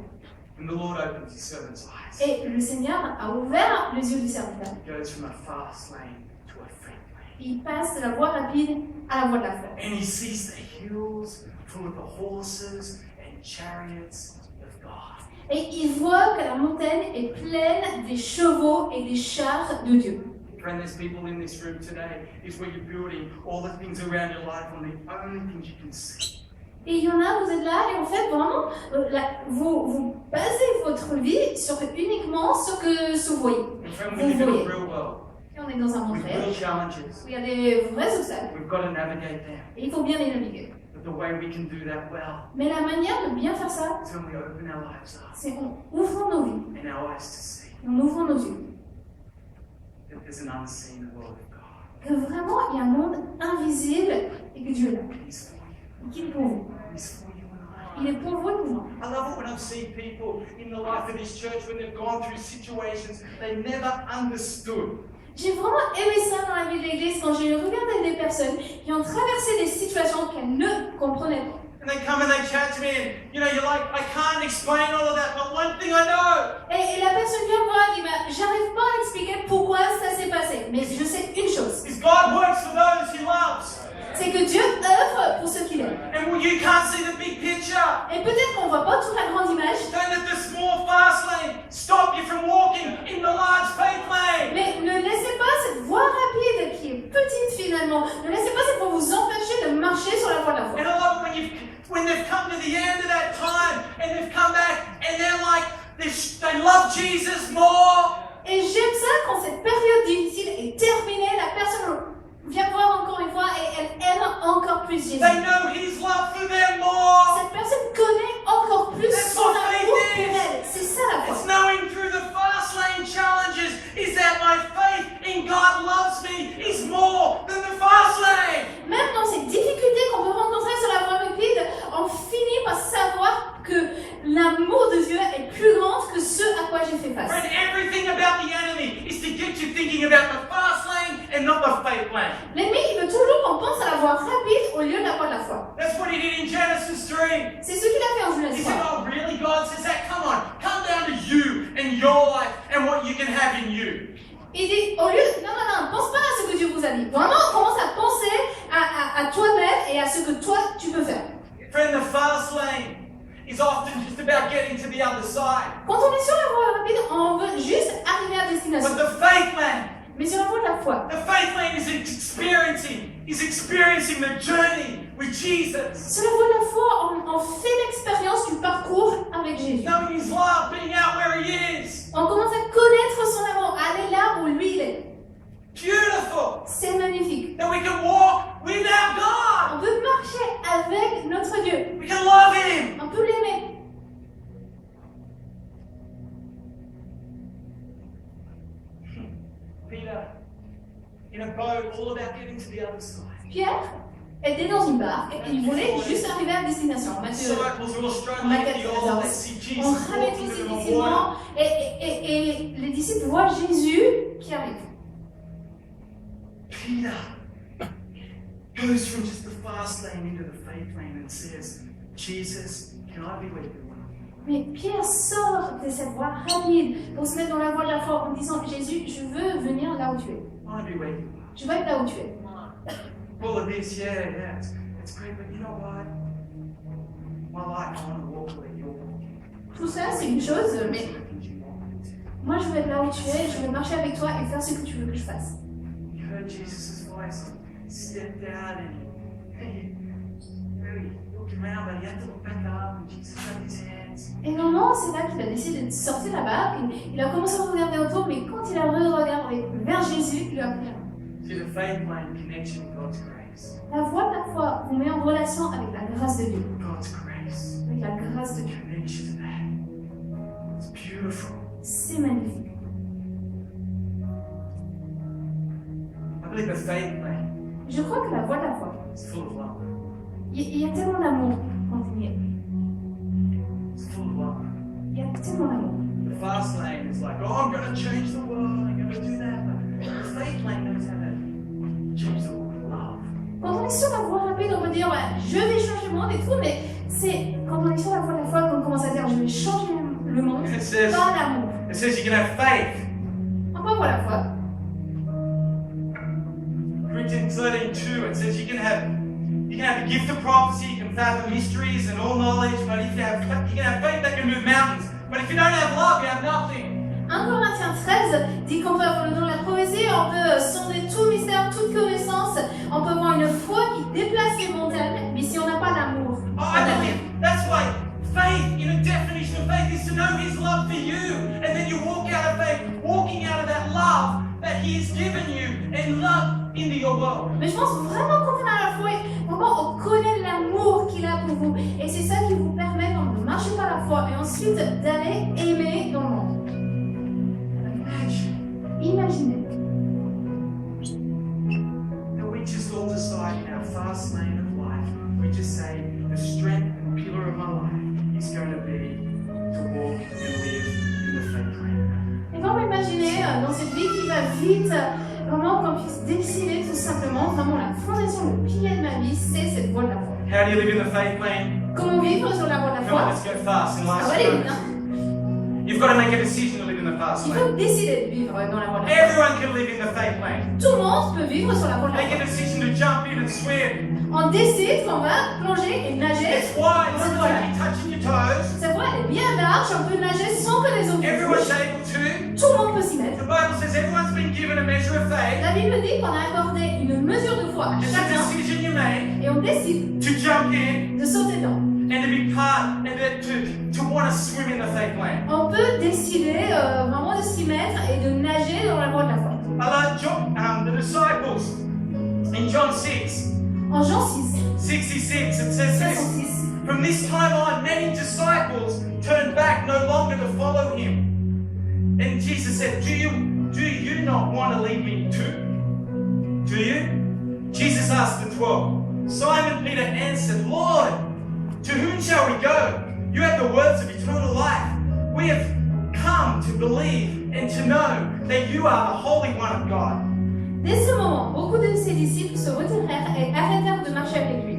And the Lord opens his servant's eyes. Et le Seigneur a ouvert les yeux du serviteur. He goes from a fast lane to a faith lane. Il passe de la voie rapide à la voie de la foi. And he sees the hills full of the horses and chariots of God. Et il voit que la montagne est pleine des chevaux et des chars de Dieu. Friend, there's people in this room today is where you're building all the things around your life on the only things you can see. Et il y en a, vous êtes là, et en fait, vraiment, vous basez votre vie sur uniquement ce que vous voyez. And friend, we live in a real world Et on est dans un monde with réel, real challenges. où il y a des vrais obstacles, We've got to navigate them. et il faut bien les naviguer. But the way we can do that well Mais la manière de bien faire ça, is when we open our lives up c'est en ouvrant nos vies, and our eyes to see en ouvrant nos yeux. that there's an unseen world of God. Que vraiment, il y a un monde invisible et que Dieu est là. He's for you. Qu'il est pour vous. He's for you and I. Il est pour vous et pour moi. I love it when I see people in the life of this church when they've gone through situations they never understood. J'ai vraiment aimé ça dans la vie de l'église quand j'ai regardé des personnes qui ont traversé des situations qu'elles ne comprenaient pas. And they come and they chat to me and, you're like, I can't explain all of that, but one thing I know. Et la personne vient me voir et dit, j'arrive pas à expliquer pourquoi ça s'est passé, mais je sais une chose, Is God works for those He loves. c'est que Dieu œuvre pour ceux qu'il aime. And you can't see the big picture. Et peut-être qu'on voit pas toute la grande image, Don't let the small fast lane stop you from walking entraînement. Ne laissez pas ça pour vous empêcher de marcher sur la voie de la foi. And I love when they've come to the end of that time and they've come back and they're like, they love Jesus more. Et j'aime ça quand cette période difficile est terminée, la personne vient voir encore une fois et elle aime encore plus Jésus. They know His love for them more. Cette personne connaît encore plus That's son what amour faith pour is. elle. C'est ça la It's foi. knowing through the fast lane challenges is that my faith in God loves me is more than the fast lane. Même dans ces difficultés qu'on peut rencontrer sur la voie rapide, on finit par savoir que l'amour de Dieu est plus grand que ce à quoi j'ai fait face. Friend, everything about the enemy is to get you thinking about the fast lane and not the faith lane. L'ennemi, il veut toujours qu'on pense à la voie rapide au lieu de la voie de la foi. That's what he did in Genesis 3. C'est ce qu'il a fait en He Genèse said, 3. oh really? God says that? Come on, come down to you and your life and what you can have in you. Il dit, au lieu, non, pense pas à ce que Dieu vous a dit. Vraiment, commence à penser à toi-même et à ce que toi, tu peux faire. Friend, the fast lane is often just about getting to the other side. Quand on est sur la voie rapide, on veut juste arriver à destination. But the faith lane, Mais sur la voie de la foi, the faith lane is experiencing the journey with Jesus. sur la voie de la foi, on fait l'expérience du parcours avec Jésus. Knowing His love, being out where He is. On commence à connaître son amour, aller là où lui il est. Beautiful. C'est magnifique. That we can walk with our God. On peut marcher avec notre Dieu. We can love Him. On peut l'aimer. Peter, in a boat, all about getting to the other side. Pierre était dans une barque et il voulait juste arriver à destination. Matthieu, Disciples are all struggling with the old. They see Jesus on ramène walking tous ces through the disciples water. et les disciples voient Jésus qui arrive. Peter goes from just the fast lane into the faith lane and says, Jesus, can I be with you? Mais Pierre sort de cette voie rapide pour se mettre dans la voie de la foi en disant Jésus, je veux venir là où tu es. I want to be with you. Je veux être là où tu es. All of this, yeah, it's great, but you know what? My life, I want to walk where you're walking. Tout ça, c'est une chose, mais moi, je veux être là où tu es, je veux marcher avec toi et faire ce que tu veux que je fasse. He heard Jesus' voice, stepped out, and he really looked around, but he had to look back up, and Jesus shook his hands. Et normalement, c'est là qu'il a décidé de sortir de la barque. Il a commencé à regarder autour, mais quand il a regardé vers Jésus, il lui a pris la main. See, the faith lane connection with God's grace. La voie de la foi vous met en relation avec la grâce de Dieu. God's grace. Avec la grâce de Dieu. Connection to that. It's beautiful. C'est magnifique. I believe the faith lane Je crois que la voie de la foi, is full of love. il y a tellement d'amour quand il y est. It's full of love. Il y a tellement d'amour. The fast lane is like, oh, I'm going to change the world, I'm going to do that. But the faith lane knows how to change the world with love. Quand on est sur la voie rapide, on peut dire ouais, je vais changer le monde et tout, mais c'est quand on est sur la voie de la foi qu'on commence à dire je vais changer le monde It says, par l'amour. it says you can have faith. On peut voir la foi. Corinthians 13:2, it says you can have the gift of prophecy, you can fathom mysteries and all knowledge, but if you can have faith that can move mountains. But if you don't have love, you have nothing. 1 Corinthiens 13 dit qu'on peut avoir le don de la prophétie, on peut sonder tout mystère, toute connaissance, on peut avoir une foi qui déplace les montagnes, mais si on n'a pas d'amour, Oh, I believe that's why faith, in a definition of faith, is to know His love for you, and then you walk out of faith, walking out of that love that He has given you, and love into your world. mais je pense vraiment qu'on a la foi, vraiment on connaît l'amour qu'il a pour vous, et c'est ça qui vous permet donc, de marcher par la foi et ensuite d'aller aimer dans le monde. Imaginez That we just all decide in our fast lane of life, we just say, the strength and pillar of my life is going to be to walk and live in the faith lane. Et vraiment imaginer dans cette vie qui va vite, vraiment qu'on puisse décider tout simplement, vraiment la fondation, le pilier de ma vie, c'est cette voie de la foi. How do you live in the faith lane? Comment vivre sur la voie de la Come on, foi? let's go fast in Ça last va aller vite, moments. hein? You've got to make a decision to live in the fast Il lane. faut décider de vivre dans la voie de la foi. Everyone can live in the faith lane. Tout le monde peut vivre sur la voie de la Make a foi. decision to jump in and swim. On décide qu'on va plonger et nager It's wide, dans cette not voie-là. to be touching your toes. Cette voie, elle est bien large, on peut nager sans que les eaux nous Everyone's touchent. able to. Tout le monde peut s'y mettre. The Bible says everyone's been given a measure of faith. La Bible dit qu'on a accordé une mesure de foi à It's a chacun decision you make et on décide to jump in de sauter dedans. and to be part and to want to swim in the faith lane. On peut décider vraiment de s'y mettre et de nager dans la voie de la foi. I like the disciples in John 6, En Jean 6, 66, it says verset this. 6, From this time on, many disciples turned back no longer to follow him. And Jesus said, Do you not want to leave me too? Do you? Jesus asked the 12. Simon Peter answered, Lord, to whom shall we go? You have the words of eternal life. We have come to believe and to know that you are the Holy One of God. Dès ce moment, beaucoup de ses disciples se retirèrent et arrêtèrent de marcher avec lui.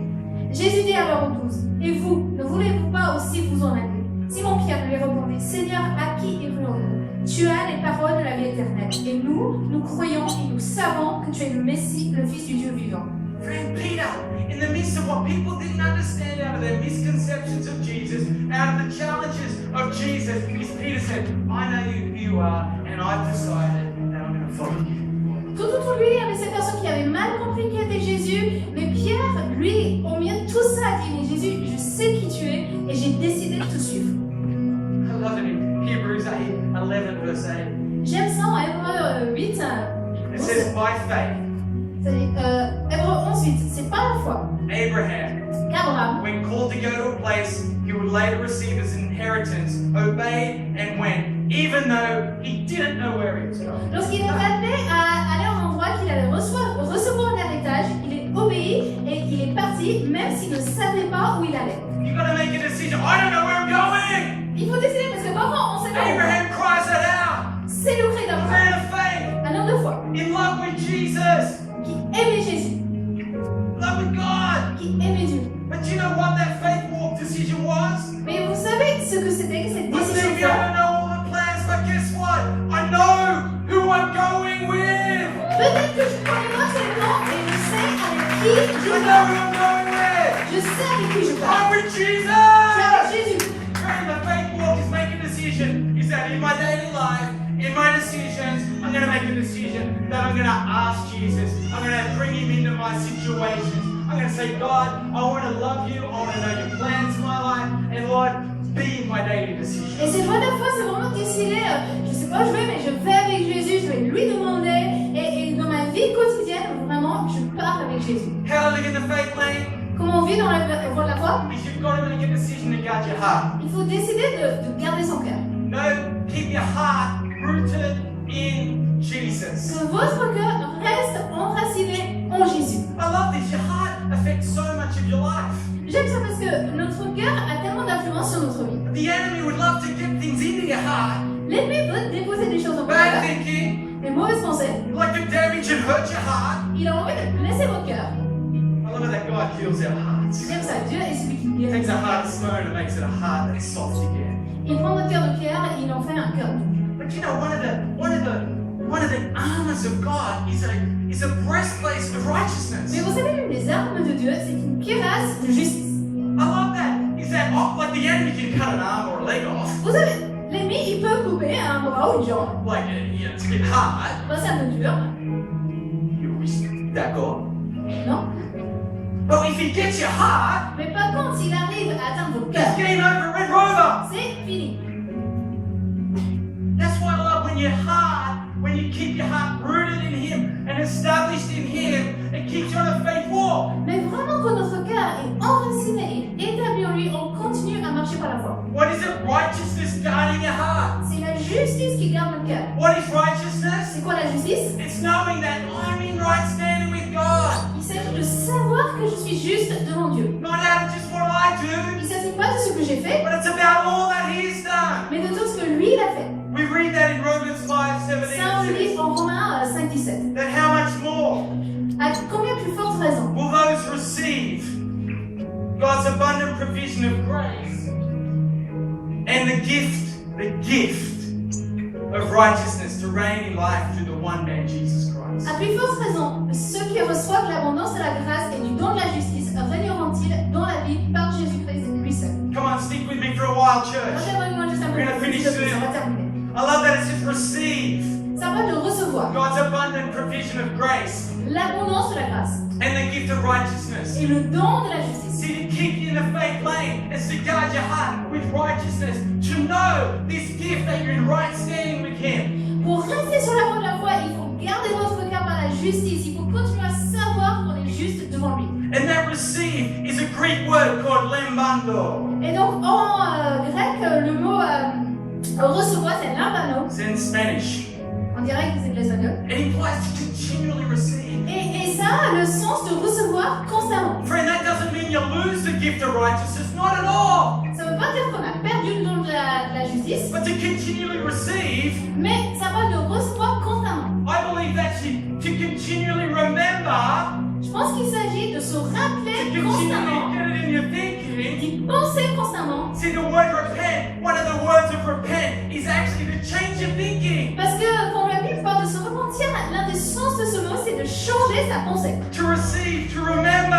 Jésus dit alors aux 12, « Et vous, ne voulez-vous pas aussi vous en aller ?» Simon-Pierre lui répondit, « Seigneur, à qui irons-nous? Tu as les paroles de la vie éternelle. Et nous croyons et nous savons que tu es le Messie, le Fils du Dieu vivant. » Friend Peter, in the midst of what people didn't understand out of their misconceptions of Jesus, out of the challenges of Jesus, Peter said, I know who you are, and I've decided that I'm going to follow you. Tout autour de lui, il y avait ces personnes qui avaient mal compris qui était Jésus, mais Pierre, lui, au milieu de tout ça, a dit, mais Jésus, je sais qui tu es et j'ai décidé de te suivre. I love it in Hebrews 8, 11, verse 8. J'aime ça en Hébreux 8, It says, by faith, Hébreux 11, 8, c'est pas la foi. Abraham, Qu'Abraham, when called to go to a place he would later receive as an inheritance, obeyed and went, even though he didn't know where he was going. lorsqu'il est appelé à aller à un endroit qu'il allait recevoir un héritage, il est obéi et il est parti, même s'il ne savait pas où il allait. You've got to make a decision. I don't know where I'm going. Il faut décider parce que parfois on sait pas où. Abraham cries that out. C'est le cri A d'Abraham, man of faith, un homme de foi, in love with Jesus, qui aimait Jésus, love with God. qui aimait Dieu. But do you know what that faith walk decision was? Mais vous savez ce que c'était que cette Well, décision maybe I forte? don't know all the plans, but guess what? I know who I'm going with. Peut-être que je connais pas ces noms et je sais avec qui je I know pars. who I'm going with. Je sais avec qui je pars. I'm with Je suis Jesus. avec Jésus. Friend, the faith walk is making a decision. Is that in my daily life, in my decisions, I'm going to make a decision that I'm going to ask Jesus. I'm going to bring him into my situations. I'm going to say, God, I want to love you. I want to know your plans for my life. And Lord, be in my daily Et decisions. cette voie de la foi, c'est vraiment décider, je sais pas où je vais, mais je vais avec Jésus, je vais lui demander. Et dans ma vie quotidienne, vraiment, je pars avec Jésus. How to live in the faith lane? Comment on vit dans la voie de la foi? Is you've got to make a decision to guard your heart. Il faut décider de garder son cœur. No, keep your heart rooted in Jesus. Que votre cœur reste enraciné en Jésus. I love this. Your heart affects so much of your life. J'aime ça parce que notre cœur a tellement d'influence sur notre vie. The enemy would love to get things into your heart. L'ennemi veut déposer des choses en votre Bad cœur, thinking, des mauvaises pensées. like to damage and hurt your heart. Il a envie de blesser votre cœur. I love how that God heals our hearts. J'aime ça. Dieu est celui qui He guérit. takes a heart of stone and makes it a heart that's soft again. Il prend notre cœur de pierre et il en fait un cœur. But you know, one of the armors of God is a breastplate of righteousness. Mais vous savez, l'une des armes de Dieu, c'est une cuirasse de justice. I love that. Is that like the enemy can cut an arm or a leg off? Vous savez, l'ennemi, il peut couper un bras ou une jambe. Like, you know, it's a bit hard. Ben, c'est un peu dur, D'accord. non? But if he gets your heart, Mais par contre, s'il arrive à atteindre votre it's cœur, game over, Red Rover. c'est fini. That's why I love when you keep your heart rooted in Him and established in Him, it keeps you on a faith walk. Mais vraiment, quand notre cœur est enraciné et établi en lui, on continue à marcher par la foi. What is it? Righteousness guarding your heart. C'est la justice qui garde le cœur. What is righteousness? C'est quoi la justice? It's knowing that I'm in right standing with God. Il s'agit de savoir que je suis juste devant Dieu. Not out of just what I do, Il ne s'agit pas de ce que j'ai fait, but it's about all that He's done. mais de tout ce que lui il a fait. We read that in Romans 5:17. Ça, on le lit en Romains 5,17. That how much more À combien plus forte raison will those receive God's abundant provision of grace and the gift the gift of righteousness to reign in life through the one man, Jesus Christ. À plus forte raison, ceux qui reçoivent l'abondance de la grâce et du don de la justice régneront-ils dans la vie par Jésus-Christ lui seul. Come on, stick with me for a while, church. Regardez-moi juste un peu. We're gonna finish soon. On va terminer. I love that it says receive Ça va de recevoir God's abundant provision of grace l'abondance de la grâce and the gift of righteousness. et le don de la justice. See, to keep you in the faith lane is to guard your heart with righteousness, to know this gift that you're in right standing with Him. Pour rester sur la voie de la foi, il faut garder votre cœur par la justice. Il faut continuer à savoir qu'on est juste devant lui. And that receive is a Greek word called lembando. Et donc en grec, le mot recevoir, c'est lambano. It's in Spanish. On dirait que c'est de l'espagnol. It implies to continually receive. Et ça a le sens de recevoir constamment. Friend, that doesn't mean you lose the gift of righteousness, not at all. Ça ne veut pas dire qu'on a perdu le don de la justice, But to continually receive, mais ça va de recevoir constamment. I believe that's to continually remember, Je pense qu'il s'agit de se to rappeler continually constamment, get it in your thinking. d'y penser constamment. See, the word repent, one of the words of repent is actually to change your thinking. Parce que quand la Bible parle de se repentir, l'un des sens de ce mot, c'est de changer sa pensée. To receive, to remember,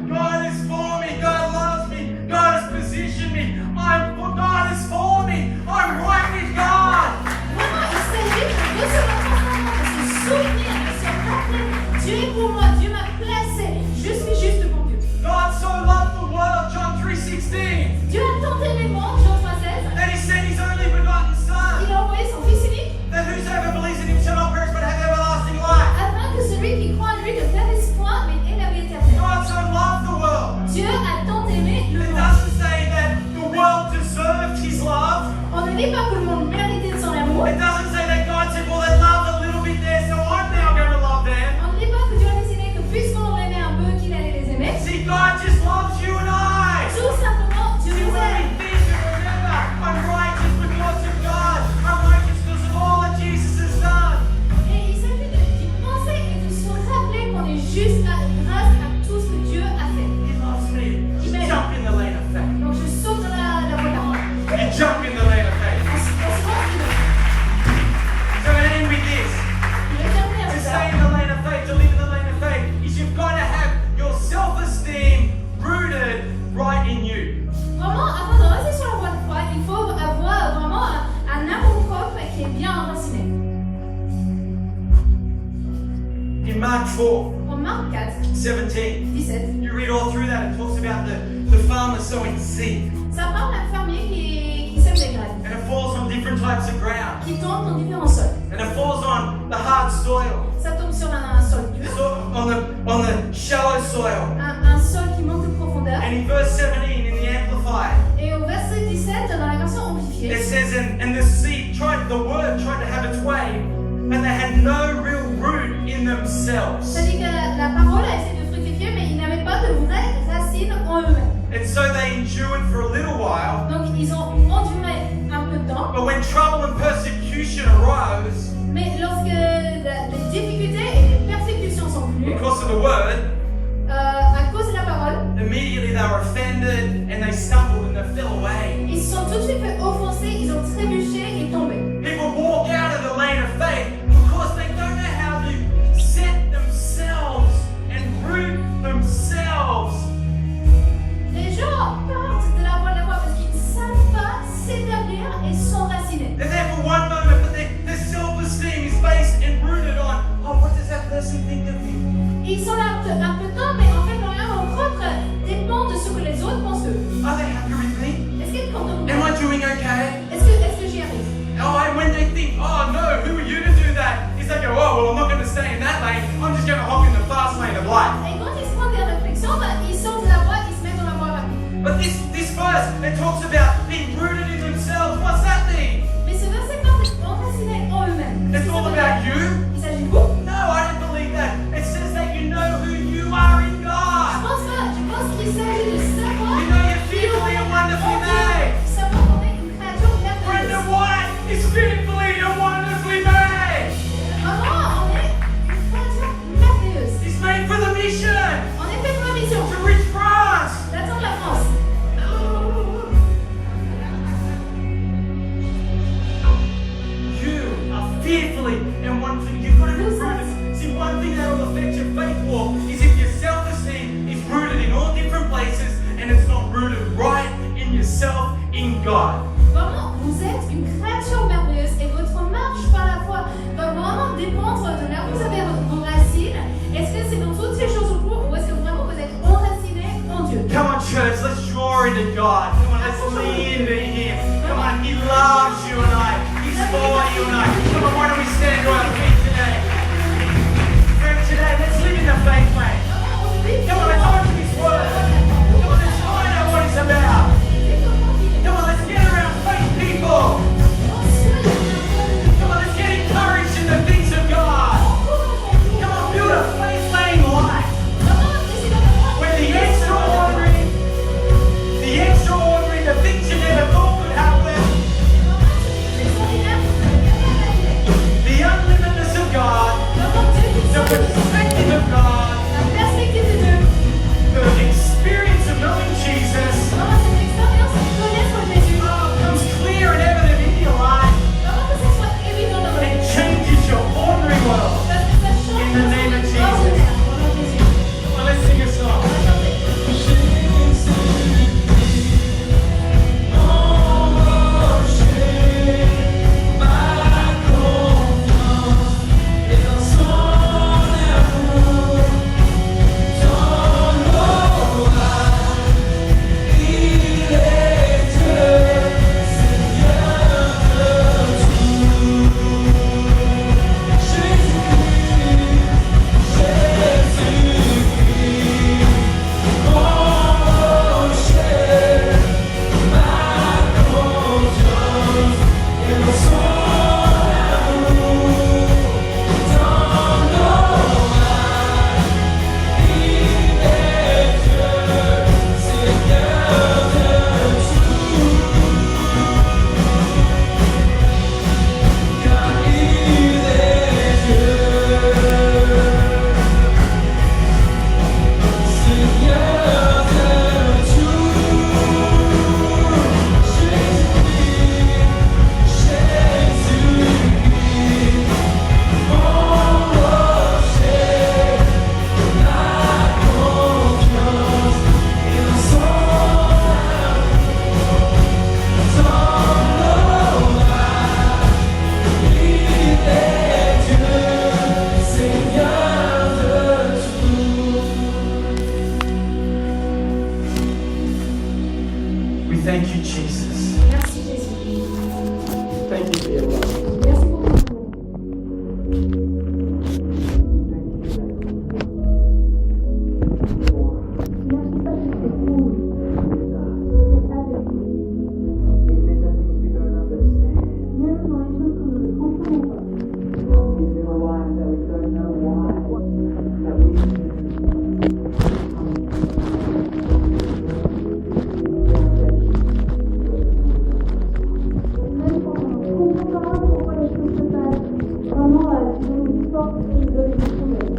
God is for me, God loves me, God has positioned me, God is for me, I'm right with God. Vraiment, il s'agit de recevoir constamment, de se souvenir, de se rappeler. Dieu est pour moi, Dieu m'a placé, je suis juste pour Dieu. God so loved the world, John 3:16, Dieu a tant aimé le monde, Jean 3,16, that He sent His only begotten Son, il a envoyé son Fils unique, that whosoever believes in Him shall not perish but have everlasting life. afin que celui qui croit en lui ne périsse point, mais ait la vie éternelle. God so loved the world. Dieu a tant aimé le It monde. doesn't say that the world deserved His love. On ne dit pas que le monde méritait de son amour. It doesn't say that God said, well, they loved a little bit there, so I'm now going to love them. On ne dit pas que Dieu a décidé que puisqu'on l'aimait un peu, qu'il allait les aimer. See, God just loves you and I. Tout simplement, Dieu See, nous when we aime. think and remember, I'm righteous because of God. I'm righteous because of all that Jesus has done. Et il s'agit d'y penser et de se rappeler qu'on est juste grâce à tout ce que Dieu a fait. He loves me. Just Amen. jump in the lane of faith. Donc je saute dans la voie de la foi. You jump in the lane of faith. On se lance dedans. So I end with this. Je vais terminer To avec stay ça. in the lane of faith, to live in the lane of faith, is you've got to have your self-esteem rooted right in you. Vraiment, avant de rester sur la voie de foi, il faut avoir vraiment un amour propre qui est bien enraciné. In Mark 4, En Marc 4, 17, 17, you read all through that. It talks about the farmer sowing seed. ça parle d'un fermier qui sème des graines, And it falls on different types of ground. qui tombe dans différents sols. And it falls on the hard soil, Ça tombe sur un sol dur, on the shallow soil. un sol qui manque de profondeur. And in verse 17 in the Amplified, Et au verset 17, dans la version it amplifiée, says, and the seed the word tried to have its way, but they had no real root in themselves. ça dit que la parole a essayé de fructifier, mais ils n'avaient pas de vraies racines en eux-mêmes. And so they endured for a little while, Donc ils ont enduré un peu de temps, but when trouble and persecution arose mais lorsque les difficultés et les persécutions sont venues, because of the word, à cause de la parole, immediately they were offended and they stumbled and they fell away. ils se sont tout de suite fait offenser, ils ont trébuché et tombé. People walk out of the lane of faith because they don't know how to set themselves and root themselves. Les gens partent de la voie de la foi parce qu'ils ne savent pas s'établir et s'enraciner. They're there for one moment, but their self-esteem is based and rooted on, oh, what does that person think of me? Ils sont là un peu de temps, mais en fait leur amour propre dépend de ce que les autres pensent d'eux. Are they happy with me? Est-ce qu'ils comptent de Am moi? I doing okay? Est-ce que j'y arrive? Oh, and when they think, oh no, who are you to do that? Is they go, oh, well, I'm not going to stay in that lane. I'm just going to hop in the fast lane of life. Et quand ils se prennent des réflexions, ils sortent de la voie, ils se mettent dans la voie rapide. But this verse, it talks about being rooted in themselves. What's that mean? Mais ce verset parle d'enraciner en eux-mêmes. It's all about you? Il s'agit de vous? No, I don't believe that. It says that you know who you are in Je God. pense pas. Je pense qu'il s'agit de savoir You know you're fearfully and wonderfully made. savoir qu'on est une créature Brenda merveilleuse. White is fearfully and wonderfully made. Vraiment, on est une créature merveilleuse. He's made for the mission On est fait pour la mission to reach France. d'atteindre la France. glory to God. Come on, let's lean into Him. Come on, He loves you and I. He's for you and I. Come on, why don't we stand to our feet today? Friend, today, let's live in the faith lane. Come on, let's open His Word. Come on, let's find out what it's about. Come on, let's get around faith people. Come on, let's get encouraged in the things of God. Come on, build a faith lane life. Where the extraordinary, the things you never thought could happen, the unlimitedness of God, the perspective of God, the experience of knowing Jesus comes clear and evident in your life and changes your ordinary world. In the name of Jesus. Well, let's sing a song. Thank you, Jesus. Merci Jésus. Thank you for your love. Merci pour ton amour. Merci parce que c'est pour nous. C'est avec nous. Même dans les choses que nous ne comprenons pas. Même quand on ne comprend pas pourquoi les choses se passent, vraiment, tu nous dis force et nous donnes des promesses.